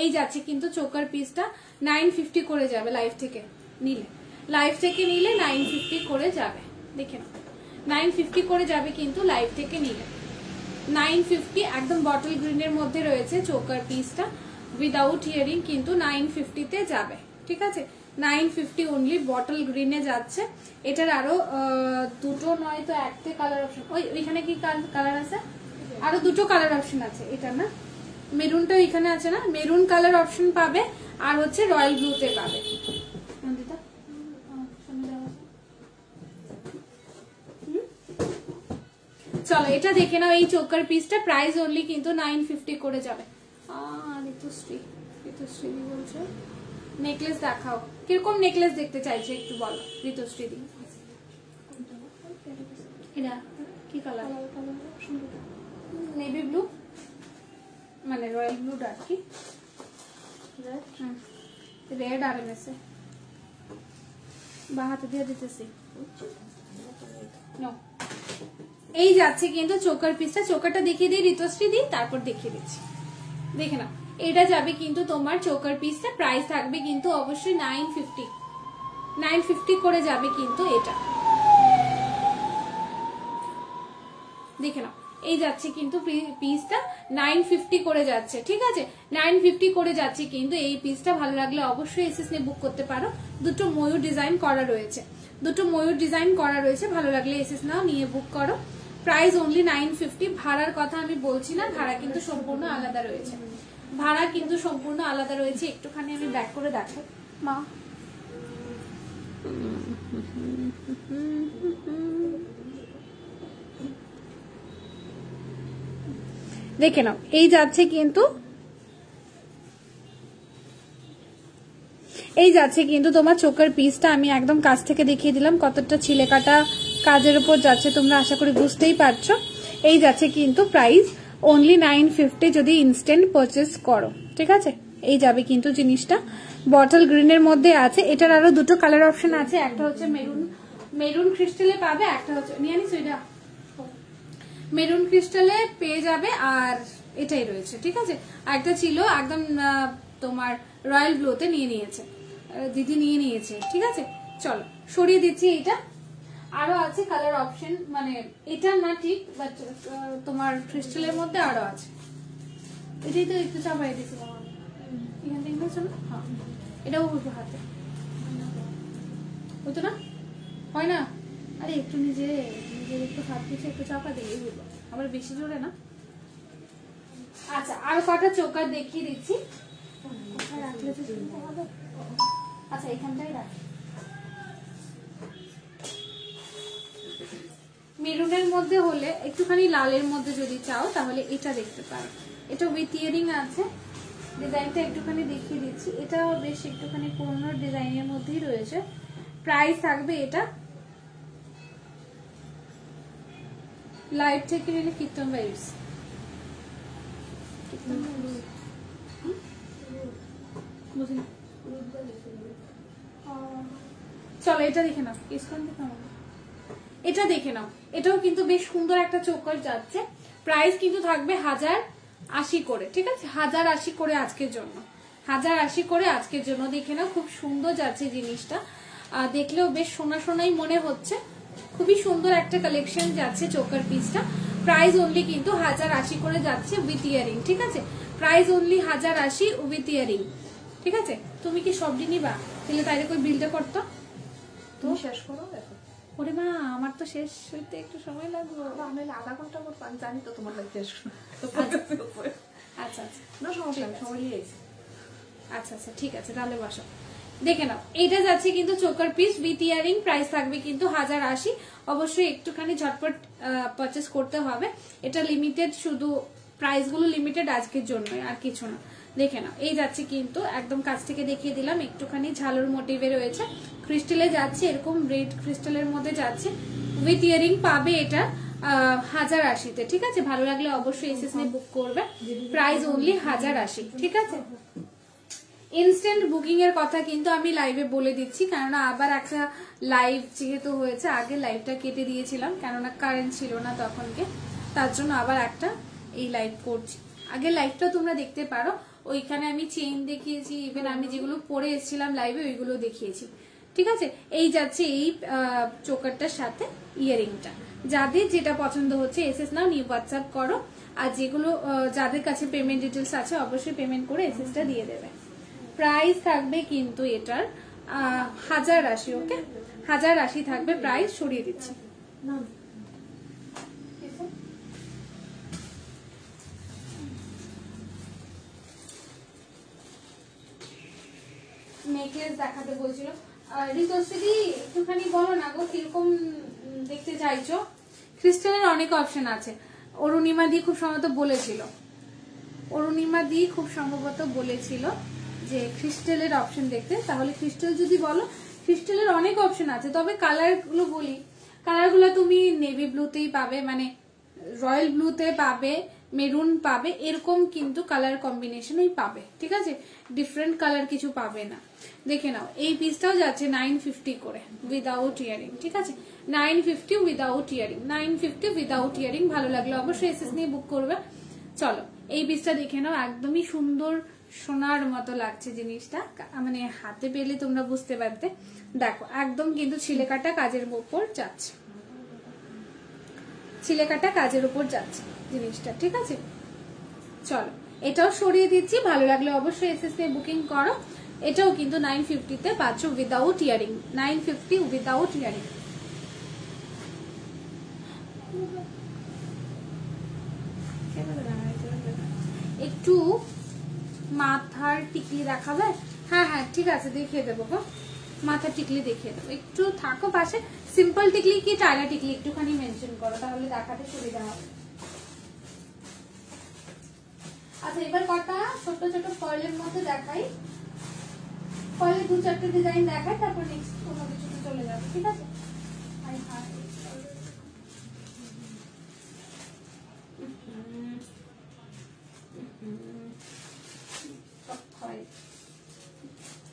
এই যাচ্ছে কিন্তু চৌকার পিসটা 950 করে যাবে লাইভ থেকে নিলে, 950 করে যাবে। দেখে নাও 950 করে যাবে কিন্তু লাইভ থেকে নিলে 950, একদম বটল গ্রিনের মধ্যে রয়েছে চৌকার পিসটা, উইদাউট ইয়ারিং কিন্তু 950 তে যাবে, ঠিক আছে। 950 অনলি, বটল গ্রিনে যাচ্ছে। এটার আরো দুটো নয় তো একটা কালার অপশন, ওইখানে কি কালার আছে, আরো দুটো কালার অপশন আছে। এটা না মেরুনটা এখানে আছে না, মেরুন কালার অপশন পাবে, আর হচ্ছে রয়্যাল ব্লুতে পাবে। চলো এটা দেখে নাও, এই চোকার পিসটা প্রাইস অনলি কিন্তু 950 করে যাবে। ঋতুশ্রী বলছো নেকলেস দেখাও, কিরকম নেকলেস দেখতে চাইছে একটু বলো ঋতুশ্রী দি। এটা কি কালার, নেভি ব্লু মানে রয়্যাল ব্লু ডার্ক, কি রেড আর এসে বা হাতে দিয়ে দিতেছি। এই যাচ্ছে কিন্তু চোকার পিসটা, চোকারটা দেখিয়ে দিই ঋতুশ্রী দি, তারপর দেখিয়ে দিচ্ছি। দেখে নাও এটা যাবে কিন্তু তোমার চোকার পিসটা, প্রাইস থাকবে কিন্তু অবশ্যই 950 করে যাবে কিন্তু এটা। দেখে নাও, এই যাচ্ছে কিন্তু পিসটা 950 করে যাচ্ছে, ঠিক আছে 950 করে যাচ্ছে কিন্তু এই পিসটা। ভালো লাগলে অবশ্যই এসএস নিয়ে বুক করতে পারো। দুটো ময়ূর ডিজাইন করা রয়েছে, ভালো লাগলে এসএস নাও, নিয়ে বুক করো। Price only 950। ভাড়ার কথা আমি বলছি না, ভাড়া কিন্তু সম্পূর্ণ আলাদা রয়েছে, একটুখানি আমি ব্যাক করে দেখো মা। দেখে নাও, এই যাচ্ছে কিন্তু তোমার চোকার পিসটা। আমি একদম কাছ থেকে দেখিয়ে দিলাম কতটা ছিলে কাটা কাজের উপর যাচ্ছে, তোমরা আশা করি বুঝতেই পারছো। এই যাচ্ছে কিন্তু প্রাইস অনলি 950 যদি ইনস্ট্যান্ট পারচেস করো, ঠিক আছে। এই যাবে কিন্তু জিনিসটা, বটল গ্রিনের মধ্যে আছে। এটার আরো দুটো কালার অপশন আছে, একটা হচ্ছে মেরুন ক্রিস্টালে পাবে, একটা হচ্ছে নিয়ে আনিস ওইটা, মেরুন ক্রিস্টালে পেয়ে যাবে, আর এটাই রয়েছে, ঠিক আছে। একটা ছিল একদম তোমার রয়্যাল ব্লুতে দিদি নিয়ে নিয়েছে, ঠিক আছে। চলো সরিয়ে দিচ্ছি এটা। আরো আছে কালার অপশন, মানে এটা না ঠিক, বাট তোমার ক্রিস্টালের মধ্যে আরো আছে। এটাই তো একটু চাপাই দিচ্ছি এখান থেকে, হ্যাঁ এটাও হাতে হতো না, হয় না। আরে একটু নিজের একটু হাত দিচ্ছে, একটু চাপা দিয়ে হইলো, আবার বেশি জোরে না। আচ্ছা, আরো কটা চোকার দেখিয়ে দিচ্ছি। আচ্ছা এখানটাই রাখ। মেরুনের মধ্যে হলে, একটুখানি লালের মধ্যে যদি চাও তাহলে এটা দেখতে পারো। এটা উইথ ইয়ারিং আছে, ডিজাইনটা একটুখানি দেখিয়ে দিচ্ছি। এটা বেশ একটুখানি পুরোনো ডিজাইনের মধ্যেই রয়েছে। প্রাইস থাকবে এটা লাইভ থেকে নিলে কীর্তন ভাইবস, চলো এটা দেখে নাও, এটা দেখে নাও। এটাও কিন্তু বেশ সুন্দর একটা চোকার যাচ্ছে। প্রাইস কিন্তু থাকবে 1080 করে, ঠিক আছে 1080 করে আজকের জন্য, 1080 করে আজকের জন্য। দেখে নাও, খুব সুন্দর যাচ্ছে জিনিসটা, দেখলেও বেশ সোনা সোনাই মনে হচ্ছে। খুবই সুন্দর একটা কালেকশন যাচ্ছে চোকার পিসটা। প্রাইস অনলি কিন্তু 1080 করে যাচ্ছে উইথ ইয়ারিং, ঠিক আছে। প্রাইস অনলি 1080 উইথ ইয়ারিং, ঠিক আছে। তুমি কি সব দিনই বা তাহলে তাইলে কই বিলটা করতো, তুমি শেষ করো দেখো। ওরে মা, আমার তো শেষ হইতে একটু সময় লাগবে, আমি আধা ঘন্টা পর জানি তো তোমার লাগবে শেষ। আচ্ছা না সমস্যা নেই, সময় নিয়েছি। আচ্ছা ঠিক আছে, তাহলে বসো। দেখে নাও, এটা যাচ্ছে কিন্তু choker piece with earring. Price থাকবে কিন্তু 1080। অবশ্যই একটুখানি ঝটপট পারচেস করতে হবে। এটা লিমিটেড, শুধু প্রাইস গুলো লিমিটেড আজকের জন্য, আর কিছু না। দেখে নাও, এই যাচ্ছে কিন্তু একদম কাছ থেকে দেখিয়ে দিলাম। একটুখানি ঝালর মোটিভে রয়েছে, ক্রিস্টালে যাচ্ছে, এরকম রেড ক্রিস্টালের মধ্যে যাচ্ছে। উইথ ইয়ারিং পাবে এটা 1080-তে, ঠিক আছে। ভালো লাগলে অবশ্যই এসএস নিয়ে বুক করবে। প্রাইস অনলি 1080, ঠিক আছে। ইনস্ট্যান্ট বুকিং এর কথা কিন্তু আমি লাইভে বলে দিচ্ছি, কেননা আবার একটা লাইভ যেহেতু হয়েছে, আগে লাইভটা কেটে দিয়েছিলাম কেননা কারেন্ট ছিল না তখনকে, তার জন্য আবার একটা এই লাইভ করছি। আগে লাইভটা তোমরা দেখতে পারো, ওইখানে আমি চেইন দেখিয়েছি, ইভেন আমি যেগুলো পরে এসেছিলাম লাইভে ওইগুলো দেখিয়েছি, ঠিক আছে। এই যাচ্ছে এই চোকারটার সাথে ইয়ারিংটা। যাদের যেটা পছন্দ হচ্ছে এসএস নাও, নিউ হোয়াটসঅ্যাপ করো। আর যেগুলো যাদের কাছে পেমেন্ট ডিটেলস আছে অবশ্যই পেমেন্ট করে এসএসটা দিয়ে দেবে। প্রাইস থাকবে কিন্তু এটার 1080, ওকে 1080 থাকবে প্রাইস। সরিয়ে দিচ্ছি, নেকলেস দেখাতে বলছিল রিতশ্রী, একটুখানি বলো না গো কিরকম দেখতে চাইছো। ক্রিস্টালের অনেক অপশন আছে, অরুণিমা দি খুব সম্ভবত বলেছিল যে ক্রিস্টালের অপশন দেখতে। তাহলে ক্রিস্টাল যদি বলো, ক্রিস্টালের অনেক অপশন আছে, তবে কালার গুলো বলি। কালারগুলো তুমি নেভি ব্লুতেই পাবে, মানে রয়্যাল ব্লুতে পাবে, মেরুন পাবে, এরকম কিন্তু কালার কম্বিনেশনই পাবে, ঠিক আছে। ডিফারেন্ট কালার কিছু পাবে না। দেখে নাও, এই পিসটাও যাচ্ছে 950 করে উইদাউট ইয়ারিং, ঠিক আছে। 950 উইদাউট ইয়ারিং, 950 উইদাউট ইয়ারিং। ভালো লাগলো অবশ্যই এসএস নিয়ে বুক করবে। চলো এই পিসটা দেখে নাও, একদমই সুন্দর সোনার মতো লাগছে জিনিসটা, মানে হাতে পেলে তোমরা বুঝতে পারতে। দেখো একদম কিন্তু ছিলে কাটা কাজের উপর যাচ্ছে, ছিলে কাটা কাজের উপর যাচ্ছে জিনিসটা, ঠিক আছে। চলো এটাও সরিয়ে দিচ্ছি, ভালো লাগলে অবশ্যই এসএসসি বুকিং করো। এটাও কিন্তু 950 তে পাচ্ছ উইদাউট ইয়ারিং, 950 উইদাউট ইয়ারিং। একটু মাথার টিকলি দেখাবে? হ্যাঁ হ্যাঁ ঠিক আছে, দেখিয়ে দেবো গো, মাথার টিকলি দেখিয়ে দেবো। একটু থাকো পাশে, সিম্পল টিকলি কি টাইলা টিকলি একটুখানি মেনশন করো, তাহলে দেখাতে সুবিধা হবে। আচ্ছা এবার কটা ছোট ছোট পার্লের মধ্যে দেখাই, পার্লের 2-4টে ডিজাইন দেখাই, তারপর নেক্সট কোনো কিছুতে চলে যাবে, ঠিক আছে।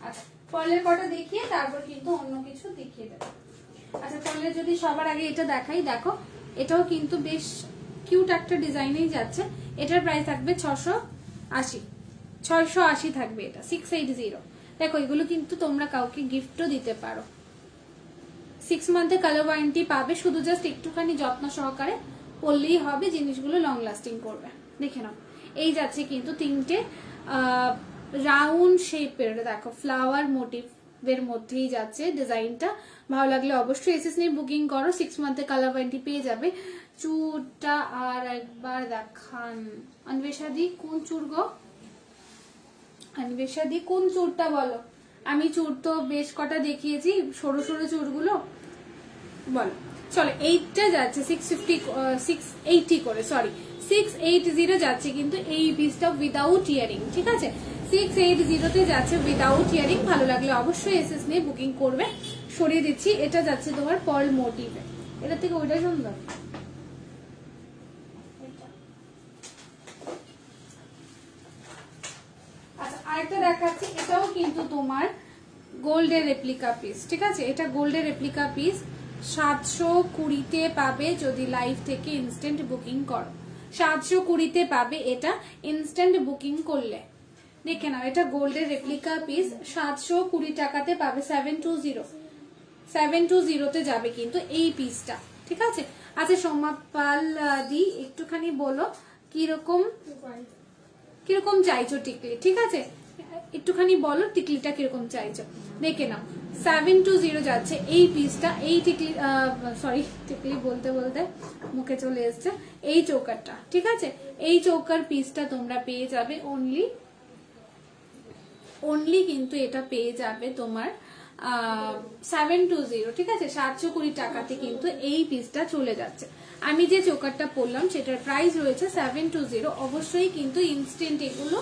আচ্ছা পার্লের কটা দেখিয়ে তারপর কিন্তু অন্য কিছু দেখিয়ে দেবো। আচ্ছা পার্লের যদি সবার আগে এটা দেখাই, দেখো এটাও কিন্তু বেশ কিউট একটা ডিজাইনেই যাচ্ছে। এটার প্রাইস থাকবে 680 থাকবে, এটা 680। দেখো এগুলো কিন্তু তোমরা কাউকে গিফটও দিতে পারো। 6 মান্থে কালার ওয়ারেন্টি পাবে, শুধু জাস্ট একটুখানি যত্ন সহকারে পরলেই হবে, জিনিসগুলো লং লাস্টিং করবে। দেখে নাও এই যাচ্ছে কিন্তু 3টে রাউন্ড শেপের, দেখো ফ্লাওয়ার মোটিভের মধ্যেই যাচ্ছে ডিজাইনটা। ভালো লাগলে অবশ্যই এসএস নিয়ে বুকিং করো, 6 মান্থে কালার ওয়ারেন্টি পেয়ে যাবে। চুরটা আর একবার দেখান অন্বেষাদি, কোন চুর গো অন্বেষাদি, কোন চুরটা বলো? আমি চুর তো বেশ কটা দেখিয়েছি, সরু সরু চুরগুলো বলো। চলো এইটা যাচ্ছে 680 করে, সরি 680 যাচ্ছে কিন্তু এই পিসটা উইদাউট ইয়ারিং, ঠিক আছে। 680 তে যাচ্ছে উইদাউট ইয়ারিং। ভালো লাগলে অবশ্যই এসএস নিয়ে বুকিং করবে। সরিয়ে দিচ্ছি, এটা যাচ্ছে তোমার পার্ল মোটিভে, এটা থেকে ওইটা সুন্দর। আচ্ছা আরেকটা দেখাচ্ছি, এটাও কিন্তু তোমার গোল্ডের রেপ্লিকা পিস, ঠিক আছে। এটা গোল্ডের রেপ্লিকা পিস 720-তে পাবে যদি লাইভ থেকে ইনস্ট্যান্ট বুকিং করো। 720-তে পাবে এটা ইনস্ট্যান্ট বুকিং করলে। দেখে নাও এটা গোল্ডের রেপ্লিকা পিস 720 টাকাতে পাবে। 720-তে যাবে কিন্তু এই পিসটা, ঠিক আছে। আচ্ছা সোমাপাল দি একটুখানি বলো কিরকম চাইছো টিকলি, ঠিক আছে, একটুখানি বলো টিকলিটা কিরকম চাইছো। দেখে নাও 720 যাচ্ছে এই পিসটা। এই টিকলি, সরি টিকলি বলতে বলতে মুখে চলে এসছে, এই চৌকারটা, ঠিক আছে। এই চৌকার পিসটা তোমরা পেয়ে যাবে অনলি কিন্তু এটা পেয়ে যাবে তোমার 720, ঠিক আছে। 720 টাকাতে কিন্তু এই পিসটা চলে যাচ্ছে। আমি যে চৌকারটা পরলাম সেটার প্রাইস রয়েছে 720। অবশ্যই কিন্তু ইনস্ট্যান্ট এগুলো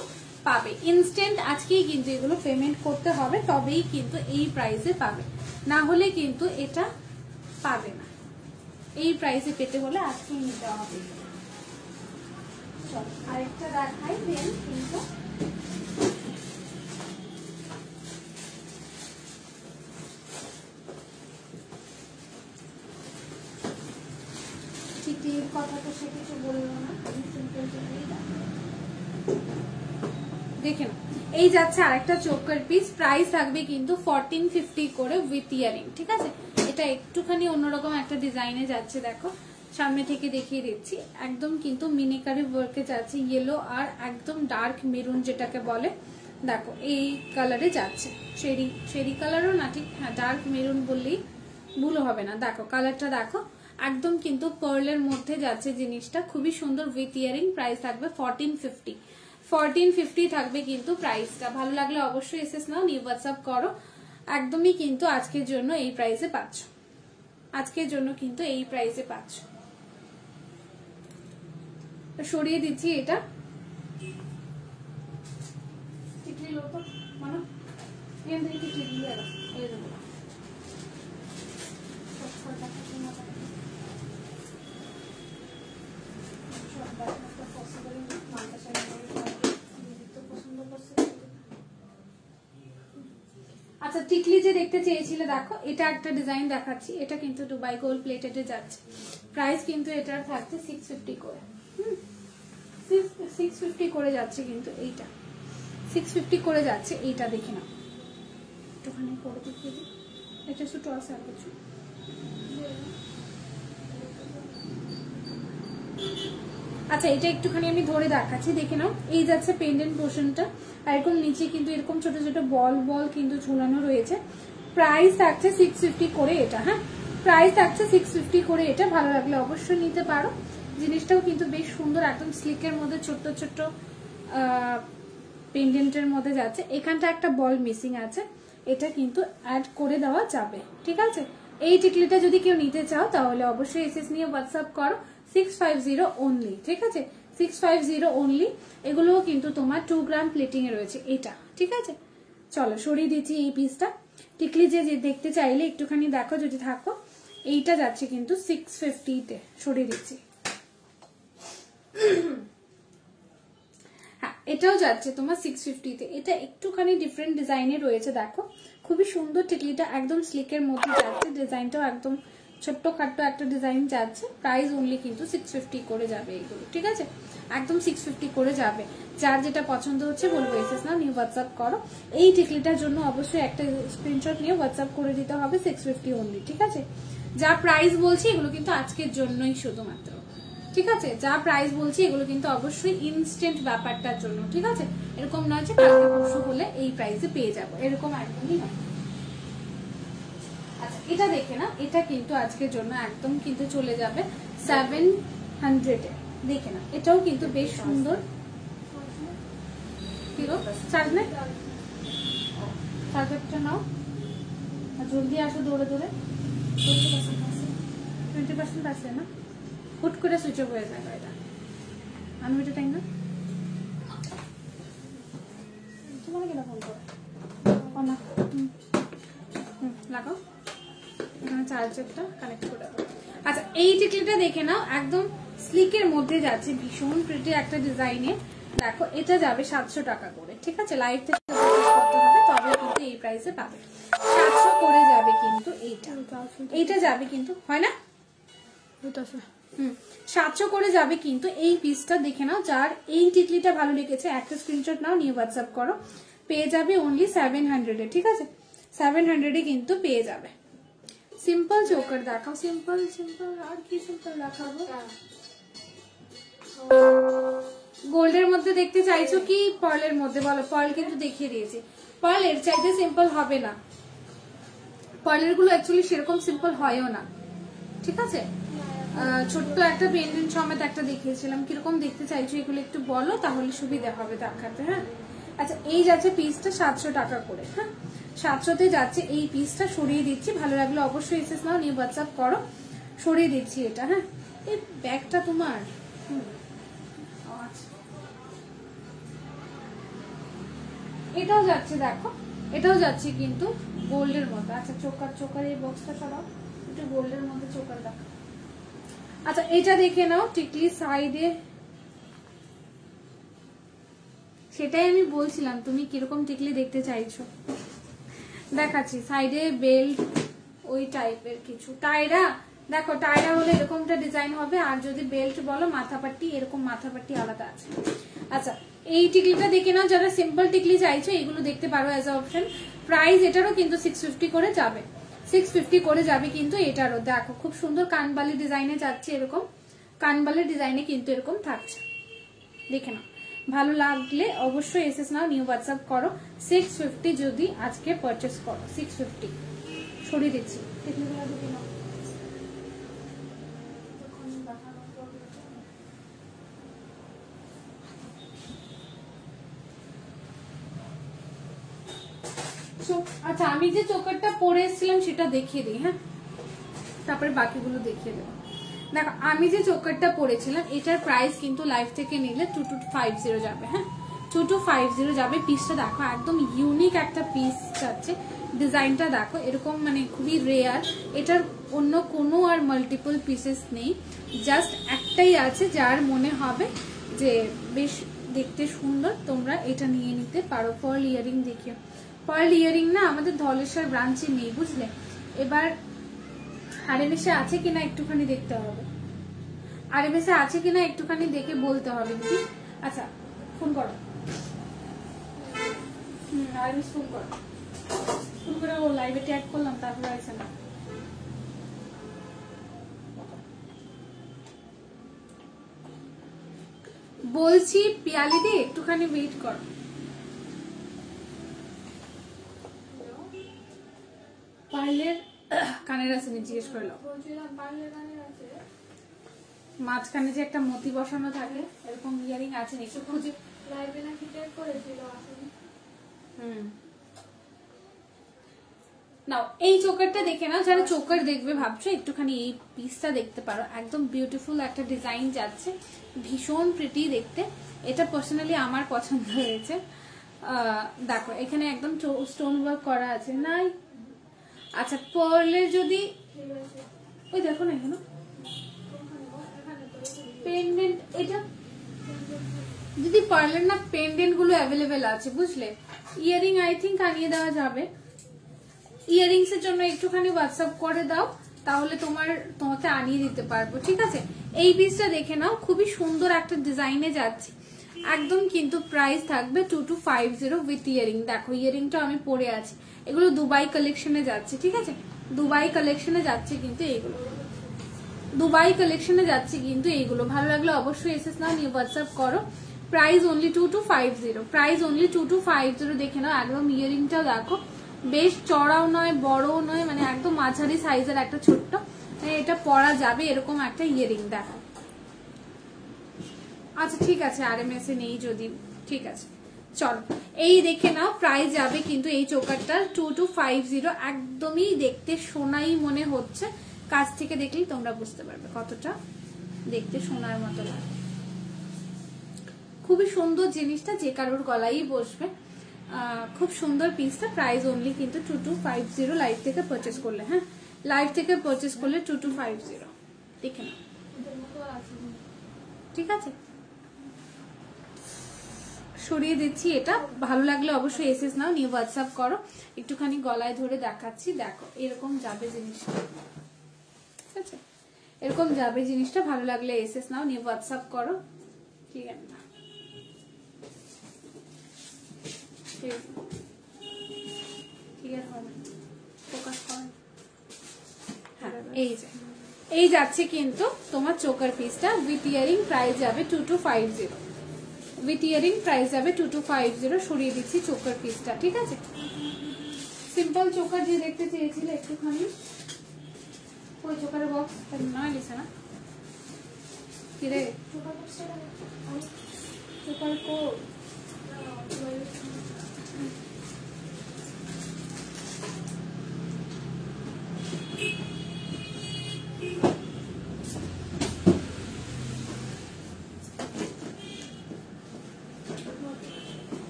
পাবে, ইনস্ট্যান্ট আজকেই কিন্তু এগুলো পেমেন্ট করতে হবে, তবেই কিন্তু এই প্রাইসে পাবে, না হলে কিন্তু এটা পাবে না। এই প্রাইসে পেতে হলে আজকেই নিতে হবে। চলো আরেকটা দেখাই দেন কিন্তু টিকলির কথা তো সে কিছু বললো না, দেখে না। এই যাচ্ছে আরেকটা চোকার পিস, প্রাইস থাকবে কিন্তু 1450 করে উইথ ইয়ারিং, ঠিক আছে। এটা একটুখানি অন্যরকম একটা ডিজাইনে যাচ্ছে, দেখো সামনে থেকে দেখিয়ে দিচ্ছি। একদম কিন্তু মিনিকারি ওয়ার্কে যাচ্ছে, ইয়েলো আর একদম ডার্ক মেরুন যেটাকে বলে, দেখো এই কালারে যাচ্ছে। শেরি কালারও না, ঠিক হ্যাঁ ডার্ক মেরুন বললেই ভুল হবে না। দেখো কালারটা দেখো, একদম কিন্তু পার্লের মধ্যে যাচ্ছে জিনিসটা, খুবই সুন্দর উইথ ইয়ারিং। প্রাইস থাকবে 1450 থাকবে কিন্তু প্রাইসটা। ভালো লাগলে অবশ্যই এসএস নাও, নিউ হোয়াটসঅ্যাপ করো। একদমই কিন্তু আজকের জন্য এই প্রাইসে পাচ্ছ, আজকের জন্য কিন্তু এই প্রাইসে পাচ্ছ। সরিয়ে দিচ্ছি এটা, টিকলি লো তো মানে এখান থেকে টিকলি দিয়ে দাও, এই দেবো আচ্ছা টিকলি যে দেখতে চেয়েছিলে, দেখো এটা একটা ডিজাইন দেখাচ্ছি। এটা কিন্তু দুবাই গোল্ড প্লেটেডে যাচ্ছে, প্রাইস কিন্তু এটার থাকছে 650 করে। 650 করে যাচ্ছে কিন্তু এইটা 650 করে যাচ্ছে এইটা, দেখে না একটুখানি পরে দেখিয়ে দিই। এটা ছোট আছে আর কিছু, আচ্ছা এটা একটুখানি আমি ধরে দেখাচ্ছি, দেখে নাও। এই যাচ্ছে পেন্ডেন্ট পোর্শনটা, আর এরকম নিচে কিন্তু এরকম ছোট ছোট বল বল কিন্তু ঝুলানো রয়েছে। প্রাইস থাকছে 650 করে এটা, হ্যাঁ প্রাইস থাকছে 650 করে এটা। ভালো লাগলে অবশ্যই নিতে পারো। জিনিসটাও কিন্তু বেশ সুন্দর, একদম স্লিকের মধ্যে ছোট্ট ছোট্ট পেন্ডেন্টের মধ্যে যাচ্ছে। এখানটা একটা বল মিসিং আছে, এটা কিন্তু অ্যাড করে দেওয়া যাবে, ঠিক আছে। এই টিকলিটা যদি কেউ নিতে চাও তাহলে অবশ্যই এসএস নিয়ে হোয়াটসঅ্যাপ করো, 650 অনলি, ঠিক আছে 650 অনলি। এগুলোও কিন্তু তোমার 2 গ্রাম প্লেটিং এ রয়েছে এটা, ঠিক আছে। চলো সরিয়ে দিচ্ছি এই পিসটা। টিকলি যে দেখতে চাইলে একটুখানি দেখো যদি থাকো। এইটা যাচ্ছে কিন্তু 650 তে, সরিয়ে দিচ্ছি। হ্যাঁ এটাও যাচ্ছে তোমার 650 তে। এটা একটুখানি ডিফারেন্ট ডিজাইনে রয়েছে, দেখো খুবই সুন্দর টিকলিটা, একদম স্লিকের মধ্যে যাচ্ছে। ডিজাইনটাও একদম ছোট্ট খাট্ট একটা ডিজাইন যাচ্ছে। প্রাইস অনলি কিন্তু 650 করে যাবে এগুলো, ঠিক আছে একদম 650 করে যাবে। যার যেটা পছন্দ হচ্ছে বলবো এসএস না নিয়ে হোয়াটসঅ্যাপ করো। এই টিকলিটার জন্য অবশ্যই একটা স্ক্রিনশট নিয়ে হোয়াটসঅ্যাপ করে দিতে হবে, 650 অনলি, ঠিক আছে। যা প্রাইস বলছি এগুলো কিন্তু আজকের জন্যই শুধুমাত্র, ঠিক আছে। যা প্রাইস বলছি এগুলো কিন্তু অবশ্যই ইনস্ট্যান্ট ব্যাপারটার জন্য, ঠিক আছে। এরকম নয় যে কালকে পরশু হলে এই প্রাইসে পেয়ে যাবো, এরকম একদমই নয়। আচ্ছা এটা দেখে না, এটা কিন্তু আজকের জন্য একদম কিন্তু চলে যাবে 700 এ, দেখে না এটাও কিন্তু বেশ সুন্দর। কি গো চার্জ নেই, চার্জারটা নাও আর জলদি আসো দৌড়ে দৌড়ে। 20% আছে না, হুট করে সুইচ অফ হয়ে যাবে এটা। আনমিটার টাইম না তোমার কেন ফোন করে না, লাগাও এখানে চার্জারটা কানেক্ট করে দাও। আচ্ছা এই টিকলিটা দেখে নাও, একদম স্লিকের মধ্যে যাচ্ছে, ভীষণ প্রিটি একটা ডিজাইনে। দেখো এটা যাবে 700 টাকা করে, ঠিক আছে। লাইভ থেকে করতে হবে তবে কিন্তু এই প্রাইসে পাবে। 700 করে যাবে কিন্তু এইটা যাবে কিন্তু, হয় না 700 করে যাবে কিন্তু এই পিসটা, দেখে নাও। যার এই টিকলিটা ভালো লেগেছে একটা স্ক্রিনশট নাও, নিয়ে হোয়াটসঅ্যাপ করো, পেয়ে যাবে অনলি 700 এ, ঠিক আছে 700 এ কিন্তু পেয়ে যাবে। সিম্পল চোকার দেখাও, সিম্পল সিম্পল আর কি সিম্পল দেখাবো। গোল্ডের মধ্যে দেখতে চাইছো কি পার্লের মধ্যে, বলো। পার্ল কিন্তু দেখিয়ে দিয়েছি, পার্ল এর চাইতে সিম্পল হবে না। পার্লের গুলো অ্যাকচুয়ালি সেরকম সিম্পল হয়ও না, ঠিক আছে। ছোট্ট একটা পেন্ডেন্ট সমেত একটা দেখিয়েছিলাম, কিরকম দেখতে চাইছো এগুলো একটু বলো, তাহলে সুবিধা হবে দেখাতে, হ্যাঁ। আচ্ছা এই যাচ্ছে পিসটা 700 টাকা করে, হ্যাঁ 700-তে যাচ্ছে এই পিসটা। সরিয়ে দিচ্ছি, ভালো লাগলে অবশ্যই এসএস নাও, নিয়ে হোয়াটসঅ্যাপ করো। সরিয়ে দিচ্ছি এটা, হ্যাঁ। এই ব্যাগটা তোমার, এটাও যাচ্ছে দেখো, এটাও যাচ্ছে কিন্তু গোল্ডের মধ্যে। আচ্ছা চোকার এই বক্সটা সরাও, একটু গোল্ডের মধ্যে চোকার দেখো। আচ্ছা এটা দেখে নাও, টিকলি সাইডে, সেটাই আমি বলছিলাম তুমি কিরকম টিকলি দেখতে চাইছো। দেখাচ্ছি সাইডে বেল্ট ওই টাইপের কিছু। টায়রা দেখো, টায়রা হলে এরকমটা ডিজাইন হবে, আর যদি বেল্ট বলো মাথাপাট্টি, এরকম মাথাপাট্টি আলাদা আছে। আচ্ছা এই টিকলিটা দেখে নাও, যারা সিম্পল টিকলি চাইছো এগুলো দেখতে পারো অ্যাজ অপশন। প্রাইস এটারও কিন্তু 650 করে যাবে, 650 করে যাবে কিন্তু এটারও। দেখো খুব সুন্দর কানবালি ডিজাইনে যাচ্ছে, এরকম কানবালি ডিজাইনে কিন্তু এরকম থাকছে, দেখে নাও। ভালো লাগলে অবশ্যই এসএস নাও, নিউ হোয়াটসঅ্যাপ করো। 650 যদি আজকে পারচেস করো, 650 সরিয়ে দিচ্ছি। আচ্ছা আমি যে চোকারটা পরে এসেছিলাম সেটা দেখিয়ে দিই, হ্যাঁ তারপরে বাকিগুলো দেখিয়ে দেবো। দেখো আমি যে চোকারটা পরেছিলাম এটার প্রাইস কিন্তু লাইভ থেকে নিলে 2250 যাবে, হ্যাঁ 2250 যাবে। পিসটা দেখো একদম ইউনিক একটা পিস যাচ্ছে, ডিজাইনটা দেখো এরকম, মানে খুবই রেয়ার। এটার অন্য কোনো আর মাল্টিপল পিসেস নেই, জাস্ট একটাই আছে। যার মনে হবে যে বেশ দেখতে সুন্দর, তোমরা এটা নিয়ে নিতে পারো। পার্ল ইয়ারিং দেখিও, পার্ল ইয়ারিং না আমাদের ধলেশ্বর ব্রাঞ্চে নেই, বুঝলে। এবার আরএমএসে আছে কিনা একটুখানি দেখতে হবে। আরএমএস এ আছে কিনা একটুখানি দেখে বলতে হবে কি। আচ্ছা ফোন করো, আরএমএস ফোন করো, ফোন করে ও লাইভে ট্যাগ করলাম তারপরে আছে না। বলছি পিয়ালি দি একটুখানি ওয়েট করো। পার্লের কানের আছে নি জিজ্ঞেস করলো, মাঝখানে যে একটা মতি বসানো থাকে এরকম ইয়ারিং আছে নি একটু খুঁজে। নাও এই চোকারটা দেখে নাও, যারা চোকার দেখবে ভাবছো একটুখানি এই পিসটা দেখতে পারো, একদম বিউটিফুল একটা ডিজাইন যাচ্ছে, ভীষণ প্রিটি দেখতে। এটা পার্সোনালি আমার পছন্দ হয়েছে। দেখো এখানে একদম স্টোন ওয়ার্ক করা আছে নাই। আচ্ছা পার্লের যদি ওই দেখো না এখানে পেন্ডেন্ট, এটা যদি পার্লের না পেন্ডেন্ট গুলো অ্যাভেলেবেল আছে বুঝলে। ইয়ারিং আই থিঙ্ক আনিয়ে দেওয়া যাবে, ইয়ারিংস এর জন্য একটুখানি হোয়াটসঅ্যাপ করে দাও, তাহলে তোমাকে আনিয়ে দিতে পারবো, ঠিক আছে। এই পিসটা দেখে নাও, খুবই সুন্দর একটা ডিজাইনে যাচ্ছে একদম, কিন্তু প্রাইস থাকবে 2250 উইথ ইয়ারিং। দেখো ইয়ারিংটা আমি পরে আছি, এগুলো দুবাই কালেকশনে যাচ্ছে, ঠিক আছে, দুবাই কালেকশনে যাচ্ছে কিন্তু এইগুলো, দুবাই কালেকশনে যাচ্ছে কিন্তু এইগুলো। ভালো লাগলে অবশ্যই এসএস নাও, নিয়ে হোয়াটসঅ্যাপ করো। Price only 2250, price only 2250। দেখে নাও একদম ইয়ারিংটাও দেখো, বেশ চড়াও নয় বড়ও নয়, মানে একদম মাঝারি সাইজের একটা ছোট্ট, এটা পরা যাবে এরকম একটা ইয়ারিং দেখো। আচ্ছা ঠিক আছে আরএমএস এ নেই যদি, ঠিক আছে চলো এই দেখে নাও। প্রাইস যাবে কিন্তু এই চোকারটার 2250, একদমই দেখতে সোনাই মনে হচ্ছে, কাছ থেকে দেখলেই তোমরা বুঝতে পারবে কতটা দেখতে সোনার মতো লাগে। খুবই সুন্দর জিনিসটা, যে কারোর গলায় বসবে, খুব সুন্দর পিসটা। প্রাইস অনলি কিন্তু 2250 লাইভ থেকে পারচেস করলে, হ্যাঁ লাইভ থেকে পারচেস করলে 2250 দেখে নাও, ঠিক আছে। সরিয়ে দিচ্ছি এটা, ভালো লাগলে অবশ্যই এসএস নাও, নিয়ে হোয়াটসঅ্যাপ করো। একটুখানি গলায় ধরে দেখাচ্ছি, দেখো এরকম যাবে জিনিসটা, ঠিক আছে, এরকম যাবে জিনিসটা। ভালো লাগলে এসএস নাও, নিয়ে হোয়াটসঅ্যাপ করো, ঠিক আছে। এই যাচ্ছে কিন্তু তোমার চোকার পিসটা উইথ ইয়ারিং, প্রাইস যাবে 2250, উইথ ইয়ারিং প্রাইস যাবে 2250। সরিয়ে দিচ্ছি চোকার পিসটা, ঠিক আছে। সিম্পল চোকার যে দেখতে চেয়েছিলে একটুখানি, ওই চোকারের বক্স নয় লিসে না কিরে, চোকার কো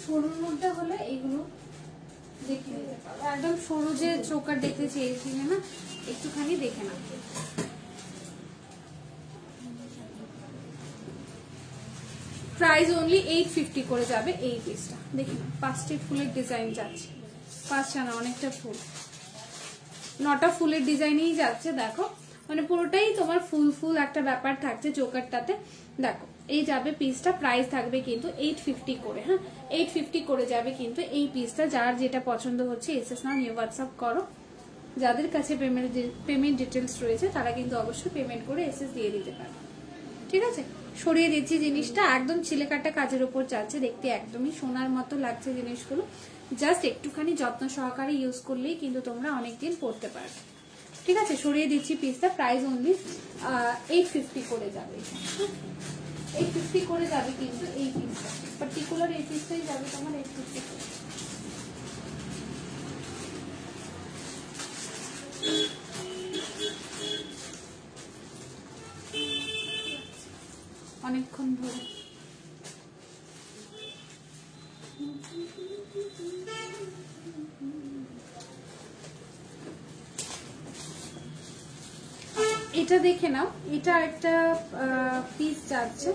সরুর মধ্যে হলে এইগুলো দেখে নিতে পারো, একদম সরু যে চোকার দেখতে চেয়েছিলে না, একটুখানি দেখে না। প্রাইস অনলি 850 করে যাবে এই পিসটা, দেখে না 5টি ফুলের ডিজাইন যাচ্ছে, 5টা না অনেকটা ফুল, 9টা ফুলের ডিজাইনেই যাচ্ছে। দেখো মানে পুরোটাই তোমার ফুল ফুল একটা ব্যাপার থাকছে চোকারটাতে। দেখো এই যাবে পিসটা, প্রাইস থাকবে কিন্তু 850 করে, হ্যাঁ 850 করে যাবে কিন্তু এই পিসটা। যার যেটা পছন্দ হচ্ছে এসএস নাও, নিয়ে হোয়াটসঅ্যাপ করো। যাদের কাছে পেমেন্ট ডিটেলস রয়েছে তারা কিন্তু অবশ্যই পেমেন্ট করে এসএস দিয়ে দিতে পারবে, ঠিক আছে। সরিয়ে দিচ্ছি জিনিসটা, একদম ছিলেকাটা কাজের উপর যাচ্ছে, দেখতে একদমই সোনার মতো লাগছে জিনিসগুলো। জাস্ট একটুখানি যত্ন সহকারে ইউজ করলেই কিন্তু তোমরা অনেকদিন পরতে পারবে, ঠিক আছে। সরিয়ে দিচ্ছি পিসটা, প্রাইস অনলি 850 করে যাবে, 850 করে যাবে কিন্তু এই পিসটা, পার্টিকুলার এই পিসটাই যাবে তোমার 850 করে। অনেকক্ষণ ধরে এটা দেখে নাও, এটা একটা পিস যাচ্ছে,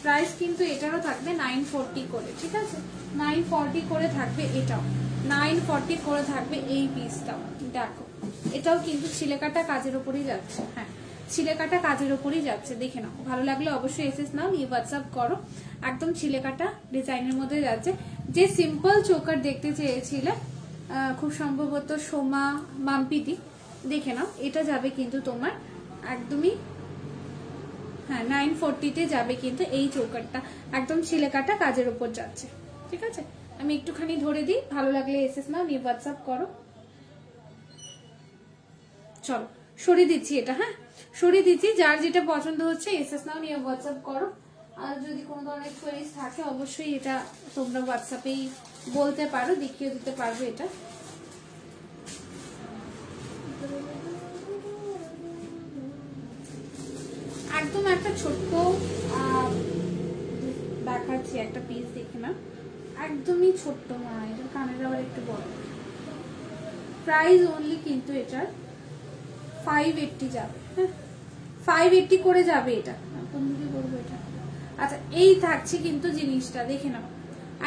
প্রাইস কিন্তু এটারও থাকবে 940 করে, ঠিক আছে 940 করে থাকবে, এটাও 940 করে থাকবে এই পিসটাও। দেখো এটাও কিন্তু ছিলেকাটা কাজের উপরই যাচ্ছে, হ্যাঁ ছিলেকাটা কাজের উপরই যাচ্ছে, দেখে নাও। ভালো লাগলে অবশ্যই এসএস নাও, নিয়ে হোয়াটসঅ্যাপ করো। একদম ছিলেকাটা ডিজাইনের মধ্যে যাচ্ছে। যে সিম্পল চোকার দেখতে চেয়েছিলে খুব সম্ভবত সোমা মাম্পিদি, দেখে নাও এটা যাবে কিন্তু তোমার একদমই, হ্যাঁ 940-তে যাবে কিন্তু এই চৌকারটা, একদম ছিলেকাটা কাজের উপর যাচ্ছে, ঠিক আছে। আমি একটুখানি ধরে দিই, ভালো লাগলে এসএস নাও, নিয়ে হোয়াটসঅ্যাপ করো। চলো সরিয়ে দিচ্ছি এটা, হ্যাঁ সরিয়ে দিচ্ছি, যার যেটা পছন্দ হচ্ছে এসএস নাও, নিয়ে হোয়াটসঅ্যাপ করো। আর যদি কোনো ধরনের কোয়েরিজ থাকে অবশ্যই এটা তোমরা হোয়াটসঅ্যাপেই বলতে পারো, দেখিয়ে দিতে পারবো এটা। একদম একটা ছোট্ট দেখাচ্ছি একটা পিস, দেখে না একদমই ছোট্ট, না এটা কানের আবার একটু বড়। প্রাইস অনলি কিন্তু এটার 580 যাবে, হ্যাঁ 580 করে যাবে এটা। কোন দিকে করবো এটা? আচ্ছা এই থাকছে কিন্তু জিনিসটা, দেখে নাও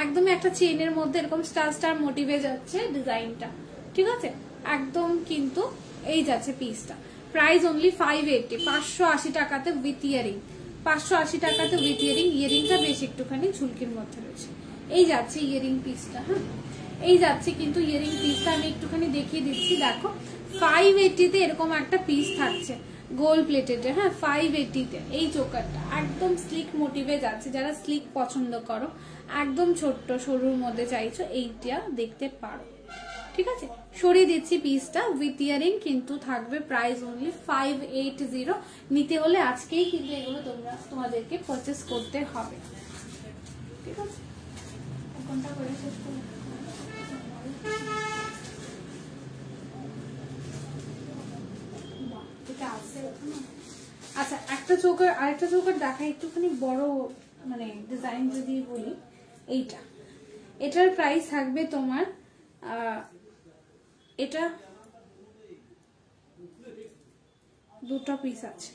একদমই একটা চেইনের মধ্যে এরকম স্টার স্টার মোটিভে যাচ্ছে ডিজাইনটা, ঠিক আছে একদম কিন্তু এই যাচ্ছে পিসটা। প্রাইস অনলি 580, 580 টাকাতে উইথ ইয়ারিং, 580 টাকাতে উইথ ইয়ারিং। ইয়ারিংটা বেশ একটুখানি ঝুলকির মধ্যে রয়েছে। এই যাচ্ছে ইয়ারিং পিসটা, হ্যাঁ এই যাচ্ছে কিন্তু ইয়ারিং পিসটা, আমি একটুখানি দেখিয়ে দিচ্ছি। দেখো 580-তে এরকম একটা পিস থাকছে গোল্ড প্লেটেড, হ্যাঁ 580-তে এই চোকারটা একদম স্লিক মোটিভে যাচ্ছে। যারা স্লিক পছন্দ করো, একদম ছোট্ট সরুর মধ্যে চাইছো, এইটা দেখতে পারো, ঠিক আছে। সরিয়ে দিচ্ছি পিসটা, উইথ ইয়ারিং কিন্তু থাকবে। Price only 580। নিতে হলে আজকেই কিন্তু এগুলো তোমাদেরকে পারচেস করতে হবে, ঠিক আছে। কোনটা করে শেষ করব? আচ্ছা একটা চৌকার, আরেকটা চৌকার দেখা একটুখানি বড় মানে ডিজাইন যদি বলি, এইটা এটার প্রাইস থাকবে তোমার এটা দুটো পিস আছে,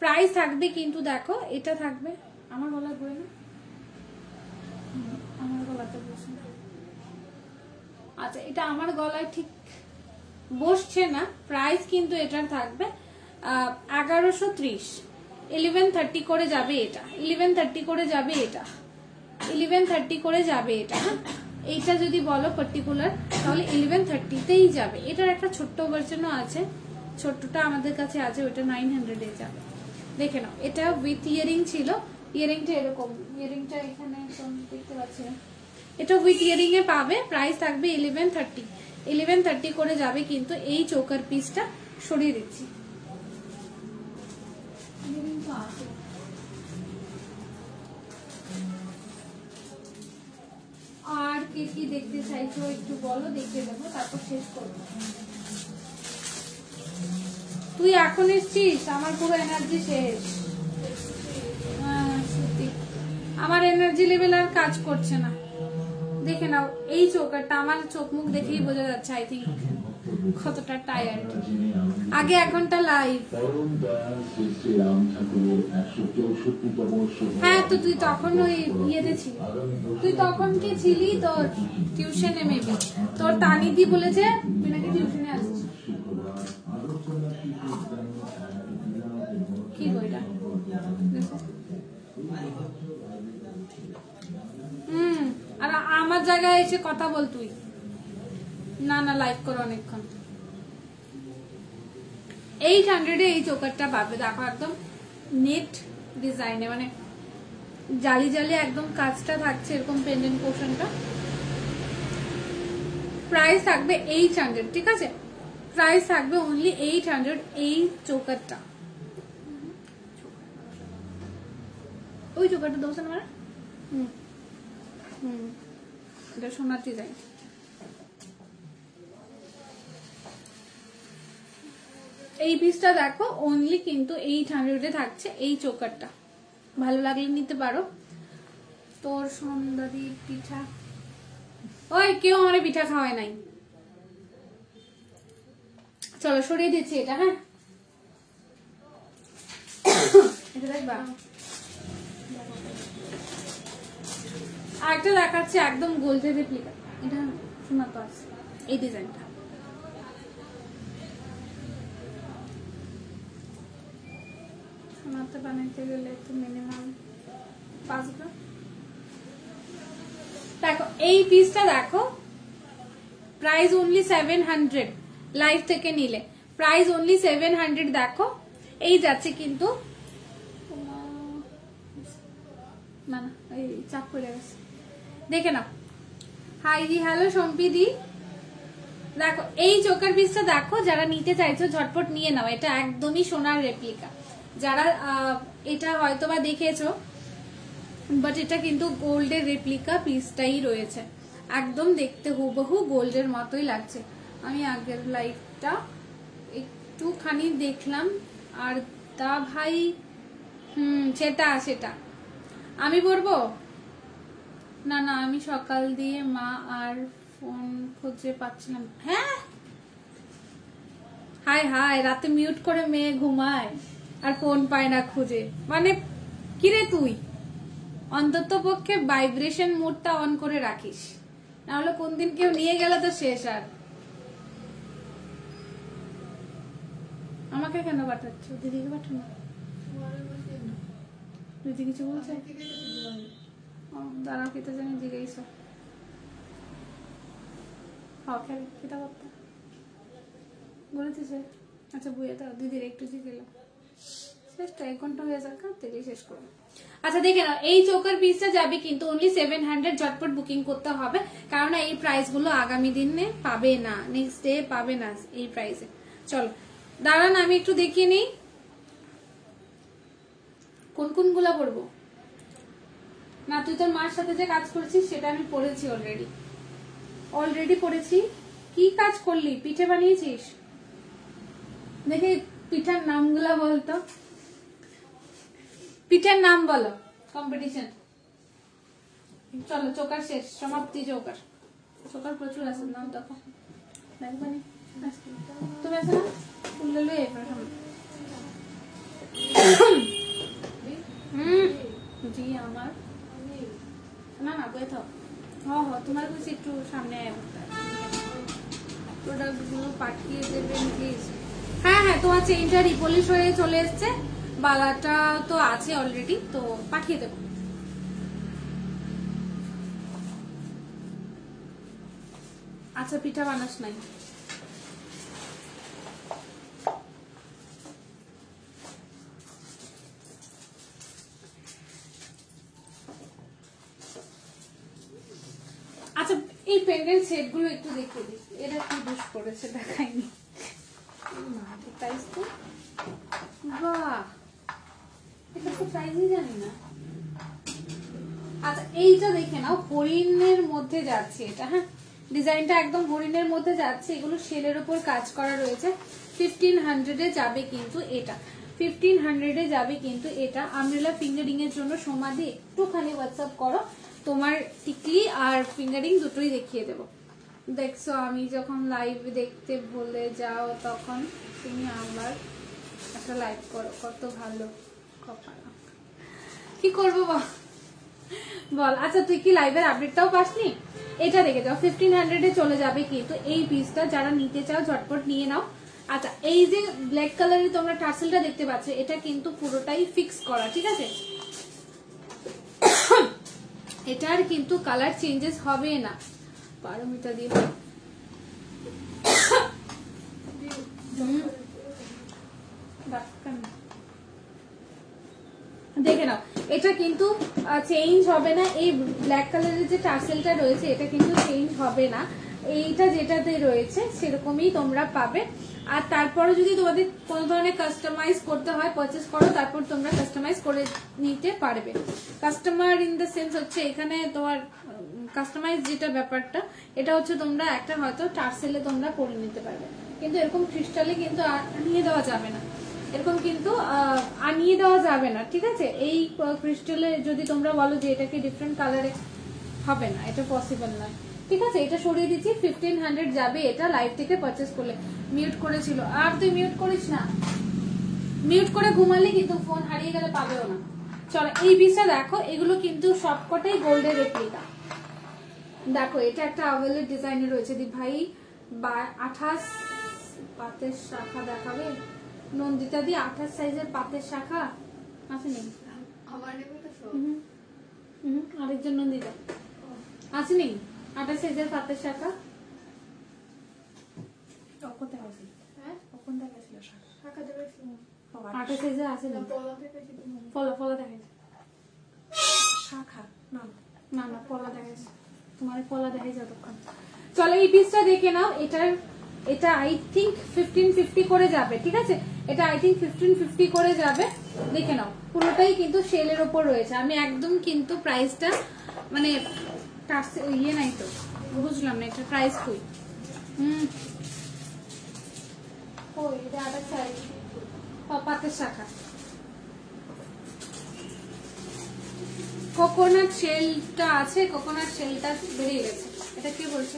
প্রাইস থাকবে কিন্তু দেখো এটা থাকবে আমার গলা বলে না, আমার গলাতে বসে না। আচ্ছা এটা আমার গলায় ঠিক বসছে না। প্রাইস কিন্তু এটার থাকবে 1130, 1130 করে যাবে এটা, 1130 করে যাবে এটা, 1130 করে যাবে এটা, হ্যাঁ এইটা যদি বলো পার্টিকুলার তাহলে 1130-তেই যাবে। এটার একটা ছোট্ট ভার্সনও আছে, ছোট্টটা আমাদের কাছে আছে, ওটা 900-এ যাবে। দেখে নাও এটা উইথ ইয়ারিং ছিল, ইয়ারিংটা এরকম, ইয়ারিংটা এখানে দেখতে পাচ্ছি না, এটা উইথ ইয়ারিং এ পাবে। প্রাইস থাকবে 1130, 1130 করে যাবে কিন্তু এই চোকার পিসটা। সরিয়ে দিচ্ছি, আর কে কি দেখতে চাইছো একটু বলো, দেখিয়ে দেবো, তারপর শেষ করবো। তুই এখন এসছিস, আমার পুরো এনার্জি শেষ। সত্যি আমার এনার্জি লেভেল আর কাজ করছে না। দেখে নাও এই চোকারটা, আমার চোখ মুখ দেখেই বোঝা যাচ্ছে আই থিঙ্ক কতটা টায়ার্ড। আগে 1 ঘন্টা লাইভ, হ্যাঁ তো তুই তখন ওই ইয়েতে ছিলি, তুই তখন কি ছিলি, তোর টিউশনে মেবি, তোর তানিদি বলেছে তুই নাকি টিউশনে আসিস। কি বইটা আর আমার জায়গায় এসে কথা বল তুই, না না লাইভ কর অনেকক্ষণ। 800-এ এই চোকারটা পাবে, দেখো একদম নেট ডিজাইনে, মানে জালি জালি একদম কাজটা থাকছে, এরকম পেন্ডেন্ট পোর্শনটা। প্রাইস থাকবে 800, ঠিক আছে প্রাইস থাকবে অনলি 800 এই চোকারটা। ওই চোকারটা দোষ না, এটা সোনার ডিজাইন। এই পিসটা দেখো অনলি কিন্তু 800-এ থাকছে এই চোকারটা। ভালো লাগলে নিতে পারো। তোর সুন্দরী পিঠা, ওই কেউ আমার পিঠা খাওয়ায় নাই। চলো সরিয়ে দিচ্ছি এটা। হ্যাঁ এটা দেখবা, আরেকটা দেখাচ্ছে একদম গোল্ডে রেপ্লিকা। এটা শোনা তো আছে এই ডিজাইনটা। সোনাতে বানাইতে গেলে তো মিনিমাম 5 গ্রাম। দেখো এই পিসটা দেখো, প্রাইস অনলি 700, লাইভ থেকে নিলে প্রাইস অনলি 700। দেখো এই যাচ্ছে কিন্তু, না না এই চাপ পড়ে গেছে, দেখে নাও। হাই দি, হ্যালো সম্পি দি। দেখো এই চোকার পিসটা দেখো, যারা নিতে চাইছো ঝটপট নিয়ে নাও। এটা একদমই সোনার রেপ্লিকা। যারা এটা হয়তোবা দেখেছো, বাট এটা কিন্তু গোল্ডের রেপ্লিকা পিসটাই রয়েছে, একদম দেখতে হুবহু গোল্ডের মতোই লাগছে। আমি আগের লাইভটা একটুখানি দেখলাম, আর তা ভাই সেটা সেটা আমি পরবো না। না আমি সকাল দিয়ে মা আর ফোন খুঁজে পাচ্ছিলাম। হ্যাঁ হাই হাই, রাতে মিউট করে মেয়ে ঘুমায় আর ফোন পায় না খুঁজে, মানে কিরে তুই অন্তত পক্ষে ভাইব্রেশন মোডটা অন করে রাখিস, নাহলে কোন দিন কেউ নিয়ে গেলে তো শেষ। আর আমাকে কেন পাঠাচ্ছ? দিদিকে পাঠানো, দিদি কিছু বলছে? দাঁড়াও কি তো জানি জিজ্ঞেস কিতা করতে বলেছে। আচ্ছা বুঝে দাও, দিদির একটু জিজ্ঞেস শেষটা 1 ঘন্টা হয়ে যাক, তেলেই শেষ করবো। আচ্ছা দেখে নাও, এই চোকার পিসটা যাবে কিন্তু অনলি 700, ঝটপট বুকিং করতে হবে, কারণ এই প্রাইস গুলো আগামী দিনে পাবে না, নেক্সট ডে পাবে না এই প্রাইসে। চলো দাঁড়ান আমি একটু দেখিয়ে নিই কোন কোন গুলা পড়বো। না তুই তোর মার সাথে যে কাজ করছিস সেটা আমি পড়েছি, অলরেডি পড়েছি। কি কাজ করলি? পিঠে বানিয়েছিস? দেখে পিঠার নামগুলা বলতো, পিঠার নাম বলো। কম্পিটিশন চলো, চোকার শেষ, সমাপ্তি। চোকার প্রচুর আছে, নাম দেখো। তুমি আছে না ফুল লো জি আমার না না বয়ে থাও। তোমার কাছে একটু সামনে প্রোডাক্ট গুলো পাঠিয়ে দেবেন প্লিজ। হ্যাঁ হ্যাঁ, তোমার চেইনটা রিপলিশ হয়ে চলে এসছে, বালাটা তো আছে অলরেডি, তো পাঠিয়ে দেবো। আচ্ছা পিঠা বানাস নাই? আচ্ছা এই পেন্ডেন্ট সেট গুলো একটু দেখিয়ে দিই, এরা কি দুষ করেছে দেখাইনি। প্রাইস তো বাহ, এটা তো প্রাইসই জানি না। আচ্ছা এইটা দেখে নাও, হরিণের মধ্যে যাচ্ছে এটা। হ্যাঁ ডিজাইনটা একদম হরিণের মধ্যে যাচ্ছে, এগুলো শেলের উপর কাজ করা রয়েছে। 1500 যাবে কিন্তু এটা, 1500 যাবে কিন্তু এটা। আমরেলা ফিঙ্গারিং এর জন্য সমাধি একটুখানি হোয়াটসঅ্যাপ করো, তোমার টিকলি আর ফিঙ্গারিং দুটোই দেখিয়ে দেবো। দেখছো আমি যখন লাইভ দেখতে ভুলে যাও তখন তুমি আমার একটা লাইভ করো, কত ভালো কপাল। কি করবো বল। আচ্ছা তুই কি লাইভের আপডেটটাও পাসনি? এটা দেখে যাও, 1500 চলে যাবে কিন্তু এই পিসটা। যারা নিতে চাও ঝটপট নিয়ে নাও। আচ্ছা এই যে ব্ল্যাক কালারের তোমরা টার্সেলটা দেখতে পাচ্ছ, এটা কিন্তু পুরোটাই ফিক্স করা, ঠিক আছে? এটার কিন্তু কালার চেঞ্জেস হবে না। 12 মিটার দিয়ে দেখে নাও, এটা কিন্তু চেঞ্জ হবে না। এই ব্ল্যাক কালারের যে টার্সেলটা রয়েছে এটা কিন্তু চেঞ্জ হবে না, এইটা যেটাতে রয়েছে সেরকমই তোমরা পাবে। আর তারপরে যদি তোমাদের কোনো ধরনের কাস্টমাইজ করতে হয় পারচেজ করো, তারপর তোমরা কাস্টমাইজ করে নিতে পারবে। কাস্টমার ইন দ্য সেন্স হচ্ছে এখানে তোমার কাস্টমাইজ যেটা ব্যাপারটা, এটা হচ্ছে তোমরা একটা হয়তো টার্সেলে তোমরা করে নিতে পারবে, কিন্তু এরকম ক্রিস্টালে কিন্তু নিয়ে দেওয়া যাবে না। এরকম কিন্তু আনিয়ে দেওয়া যাবে না, ঠিক আছে? এই ক্রিস্টালে যদি তোমরা বলো যে এটাকে ডিফারেন্ট কালারে, হবে না, এটা পসিবল নয়, ঠিক আছে? এটা সরিয়ে দিচ্ছি, 1500 যাবে এটা লাইভ থেকে পারচেস করলে। মিউট করেছিল, আর তুই মিউট করিস না, মিউট করে ঘুমালে কিন্তু ফোন হারিয়ে গেলে পাবেও না। চলো এই পিসটা দেখো, এগুলো কিন্তু সবকটাই গোল্ডের রেপ্লিকা। দেখো এটা একটা আভেলের ডিজাইনে রয়েছে দি ভাই, 28 পাতের শাখা দেখাবে নন্দিতা দি, 28 সাইজের পাতের শাখা আছে নেই? আরেকজন নন্দিতা আছে নেই 28 সাইজের পাতের শাখা? হ্যাঁ 28 সাইজের আছে না? ফলা দেখাইছে শাখা, না না না ফলা দেখাইছে, তোমার ফলা দেখাই যতক্ষণ। চলো এই পিসটা দেখে নাও, এটা আই থিঙ্ক 1550 করে যাবে, ঠিক আছে? এটা আই থিঙ্ক 1550 করে যাবে, দেখে নাও। পুরোটাই কিন্তু সেলের ওপর রয়েছে, আমি একদম কিন্তু প্রাইসটা মানে ইয়ে নাই তো, বুঝলাম না এটা প্রাইস কই। এটা আবার সাইজ পাতের শাখা, কোকোনাট শেলটা আছে, কোকোনাট শেলটা বেরিয়ে গেছে। এটা কি বলছে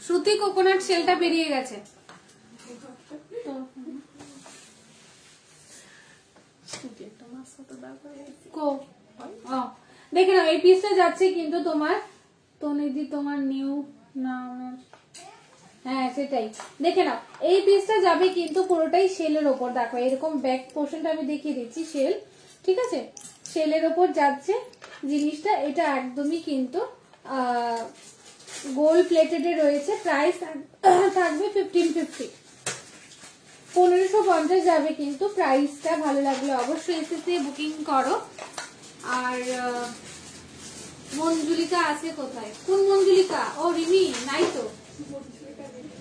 শ্রুতি? কোকোনাট শেলটা বেরিয়ে গেছে। দেখে নাও এই পিসটা যাচ্ছে কিন্তু তোমার তনিদি, তোমার নিউ না, হ্যাঁ সেটাই, দেখে নাও এই পিসটা যাবে কিন্তু পুরোটাই সেলের ওপর। দেখো এরকম ব্যাক পোর্শনটা আমি দেখিয়ে দিচ্ছি, সেল, ঠিক আছে? সেলের ওপর যাচ্ছে জিনিসটা, এটা একদমই কিন্তু গোল্ড প্লেটেড রয়েছে। প্রাইস থাকবে 1550, 1550 যাবে কিন্তু প্রাইসটা। ভালো লাগলে অবশ্যই এসএসসি বুকিং করো। আর মঞ্জুলিকা আছে কোথায়? কোন মঞ্জুলিকা? ও রিমি নাই তো,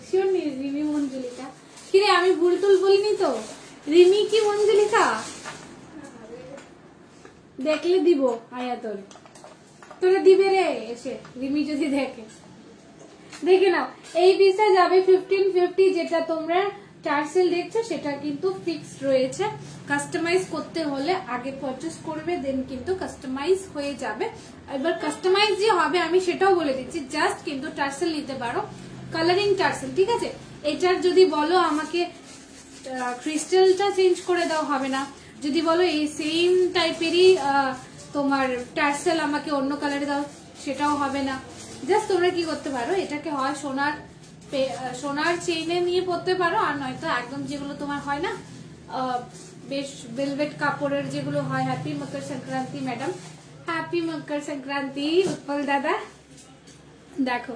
শিওর নেই রিমি মঞ্জুলিকা। কিরে আমি ভুল টুল বলিনি তো? রিমি কি মঞ্জুলিকা? দেখলে দিব আয়া তোরা দিবে রে এসে, রিমি যদি দেখে। দেখে নাও এই পিসটা যাবে 1550, যেটা তোমরা টার্সেল দেখছো সেটা কিন্তু ফিক্সড রয়েছে। কাস্টমাইজ করতে হলে আগে পারচেজ করবে, দেন কিন্তু কাস্টমাইজ হয়ে যাবে। এবার কাস্টমাইজ যে হবে আমি সেটাও বলে দিচ্ছি, জাস্ট কিন্তু টার্সেল নিতে পারো, কালারিং টার্সেল, ঠিক আছে? এটার যদি বলো আমাকে ক্রিস্টালটা চেঞ্জ করে দাও, হবে না। যদি বলো এই সেম টাইপেরই তোমার টার্সেল আমাকে অন্য কালারে দাও, সেটাও হবে না। জাস্ট তোমরা কি করতে পারো, এটাকে হয় সোনার চেইনে নিয়ে পড়তে পারো, আর নয়তো একদম যেগুলো তোমার হয় না বেশ ভেলভেট কাপড়ের যেগুলো হয়। Happy Makar Sankranti madam, happy Makar Sankranti Utpal দাদা। দেখো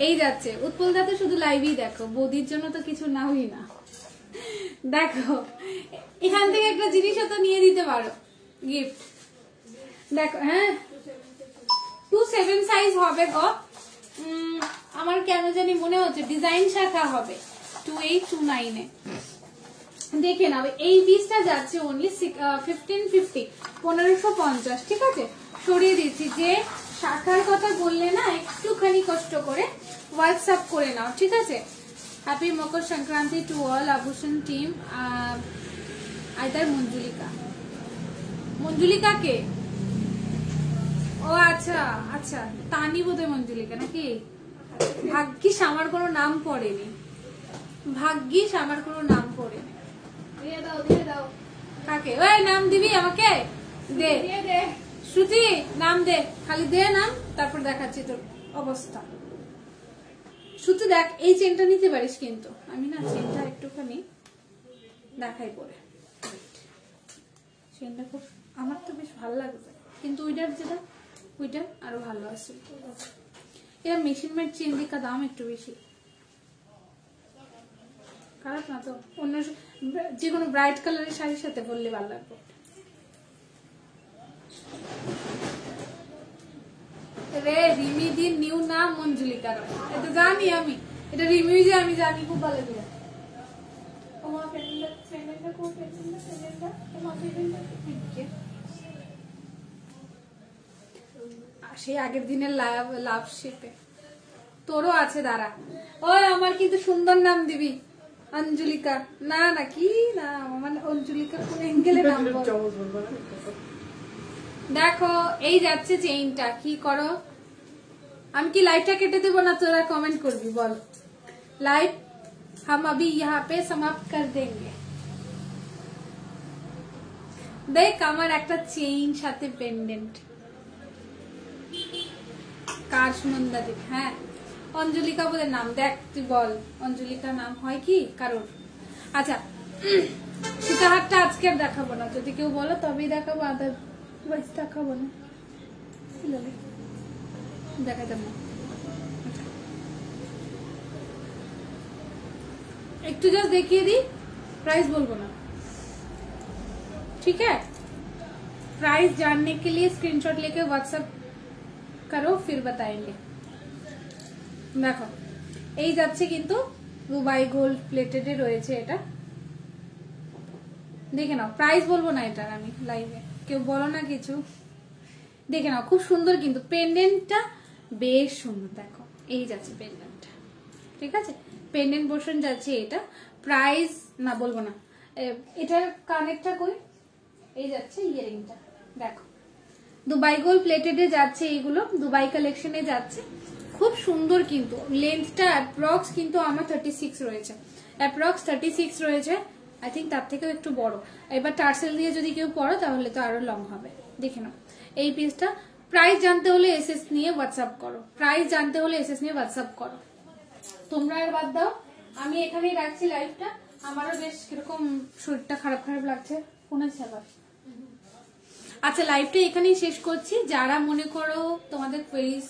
এই যাচ্ছে উৎপল দাদা, শুধু লাইভই দেখো, বৌদির জন্য তো কিছু নাওই না। দেখো এখান থেকে একটা জিনিসও তো নিয়ে দিতে পারো গিফট। দেখো হ্যাঁ 27 সাইজ হবে গো, আমার কেন জানি মনে হচ্ছে ডিজাইন শাখা হবে 2829 এ। দেখে নাও এই পিসটা যাচ্ছে অনলি 1550, 1550, ঠিক আছে? সরিয়ে দিচ্ছি, যে শাখার কথা বললে না একটুখানি কষ্ট করে হোয়াটসঅ্যাপ করে নাও, ঠিক আছে? Happy Makar Sankranti to all Abhushan team. Either Manjulika কে? ও আচ্ছা আচ্ছা, তানি বোধহয় মঞ্জুলিকা নাকি? ভাগ্যিস আমার কোনো নাম পড়েনি, ভাগ্যিস আমার কোনো নাম পড়েনি। দিয়ে দাও কাকে? ওই নাম দিবি আমাকে? দে শ্রুতি, নাম দে, খালি দে নাম, তারপর দেখাচ্ছি তোর অবস্থা। শ্রুতি দেখ এই চেনটা নিতে পারিস কিন্তু, আমি না চেনটা একটুখানি দেখাই পরে। চেনটা খুব আমার তো বেশ ভালো লাগছে, কিন্তু ওইটার যেটা ওইটা আরো ভালো আছে। এটা মেশিন মেড চেন দিকা দাম একটু বেশি, খারাপ না তো? অন্য যে কোনো ব্রাইট কালারের শাড়ির সাথে পরলে ভালো লাগবে। রে রিমি দিন নিউ নাম মঞ্জুলিকা রয়, এটা জানি আমি, এটা রিমি যে আমি জানি খুব ভালো করে। সেই আগের দিনের লাভ শেপে তোরও আছে, দাঁড়া। ওই আমার কিন্তু সুন্দর নাম দিবি, অঞ্জলিকা না না কি না মানে অঞ্জলিকা কোন অ্যাঙ্গেলে নাম বল। দেখো এই যাচ্ছে চেইনটা, কি করো? আমি কি লাইভটা কেটে দেবো না তোরা কমেন্ট করবি বল? लाइव हम अभी यहाँ पे समाप्त कर देंगे। देख আমার একটা চেইন সাথে পেন্ডেন্ট কার সুনন্দা দেখ। হ্যাঁ অঞ্জলিকা বলে নাম, দেখ তুই বল অঞ্জলিকা নাম হয় কি কারোর? আচ্ছা সীতাহারটা আজকে আর দেখাবো না, যদি কেউ বলো তবেই দেখাবো, আদারওয়াইজ দেখাবো না। দেখা যাবে না, একটু জাস্ট দেখিয়ে दी, प्राइस बोलबो ना, ठीक है? प्राइस जानने के लिए स्क्रीनशॉट लेके व्हाट्सएप करो, फिर बताएंगे। देखो এই যাচ্ছে কিন্তু দুবাই গোল্ড প্লেটেডে রয়েছে, এটা দেখে নাও। প্রাইস বলবো না এটার আমি লাইভে, কেউ বলো না কিছু। দেখে নাও খুব সুন্দর কিন্তু পেন্ডেন্টটা বেশ সুন্দর। দেখো এই যাচ্ছে পেন্ডেন্টটা, ঠিক আছে? পেন্ডেন্ট পোর্শন যাচ্ছে এটা। প্রাইস না বলবো না, এটার কানেক্টটা কই, এই যাচ্ছে ইয়ারিংটা। দেখো দুবাই গোল্ড প্লেটেডে যাচ্ছে, এইগুলো দুবাই কালেকশনে যাচ্ছে, খুব সুন্দর কিন্তু। লেন্থটা অ্যাপ্রক্স কিন্তু আমার 36 রয়েছে, অ্যাপ্রক্স 36 রয়েছে, আই থিঙ্ক তার থেকেও একটু বড়। এবার টার্সেল দিয়ে যদি কেউ পড়ো তাহলে তো আরো লং হবে। দেখে নাও এই পিসটা। প্রাইস জানতে হলে এসএস নিয়ে হোয়াটসঅ্যাপ করো, প্রাইস জানতে হলে এসএস নিয়ে হোয়াটসঅ্যাপ করো। তোমরা আর বাদ দাও, আমি এখানেই রাখছি লাইভটা। আমারও বেশ কিরকম শরীরটা খারাপ খারাপ লাগছে, ফোন আছে আবার। আচ্ছা লাইভটা এখানেই শেষ করছি। যারা মনে করো তোমাদের কোয়েরিজ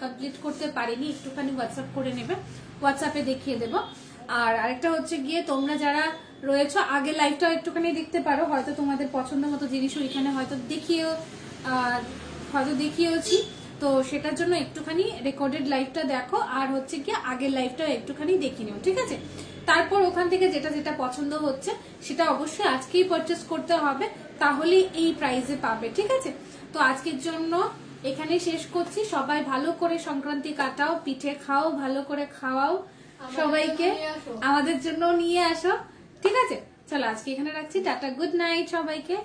কমপ্লিট করতে পারিনি, একটুখানি হোয়াটসঅ্যাপ করে নেবে, হোয়াটসঅ্যাপে দেখিয়ে দেবো। আর আরেকটা হচ্ছে গিয়ে তোমরা যারা রয়েছে আগে লাইভটা একটুখানি দেখতে পারো, হয়তো তোমাদের পছন্দ মতো জিনিস ওইখানে হয়তো দেখিয়েছি, তো সেটার জন্য একটুখানি রেকর্ডেড লাইভটা দেখো, আর হচ্ছে কি আগের লাইভটা একটুখানি দেখে নিও, ঠিক আছে? তারপর ওখান থেকে যেটা যেটা পছন্দ হচ্ছে সেটা অবশ্যই আজকেই পারচেস করতে হবে, তাহলে এই প্রাইসে পাবে, ঠিক আছে? তো আজকের জন্য এখানেই শেষ করছি। সবাই ভালো করে সংক্রান্তি কাটাও, পিঠে খাও, ভালো করে খাওয়াও সবাইকে, আমাদের জন্য নিয়ে আসো, ঠিক আছে? চলো আজকে এখানে রাখছি, টাটা, গুড নাইট সবাইকে।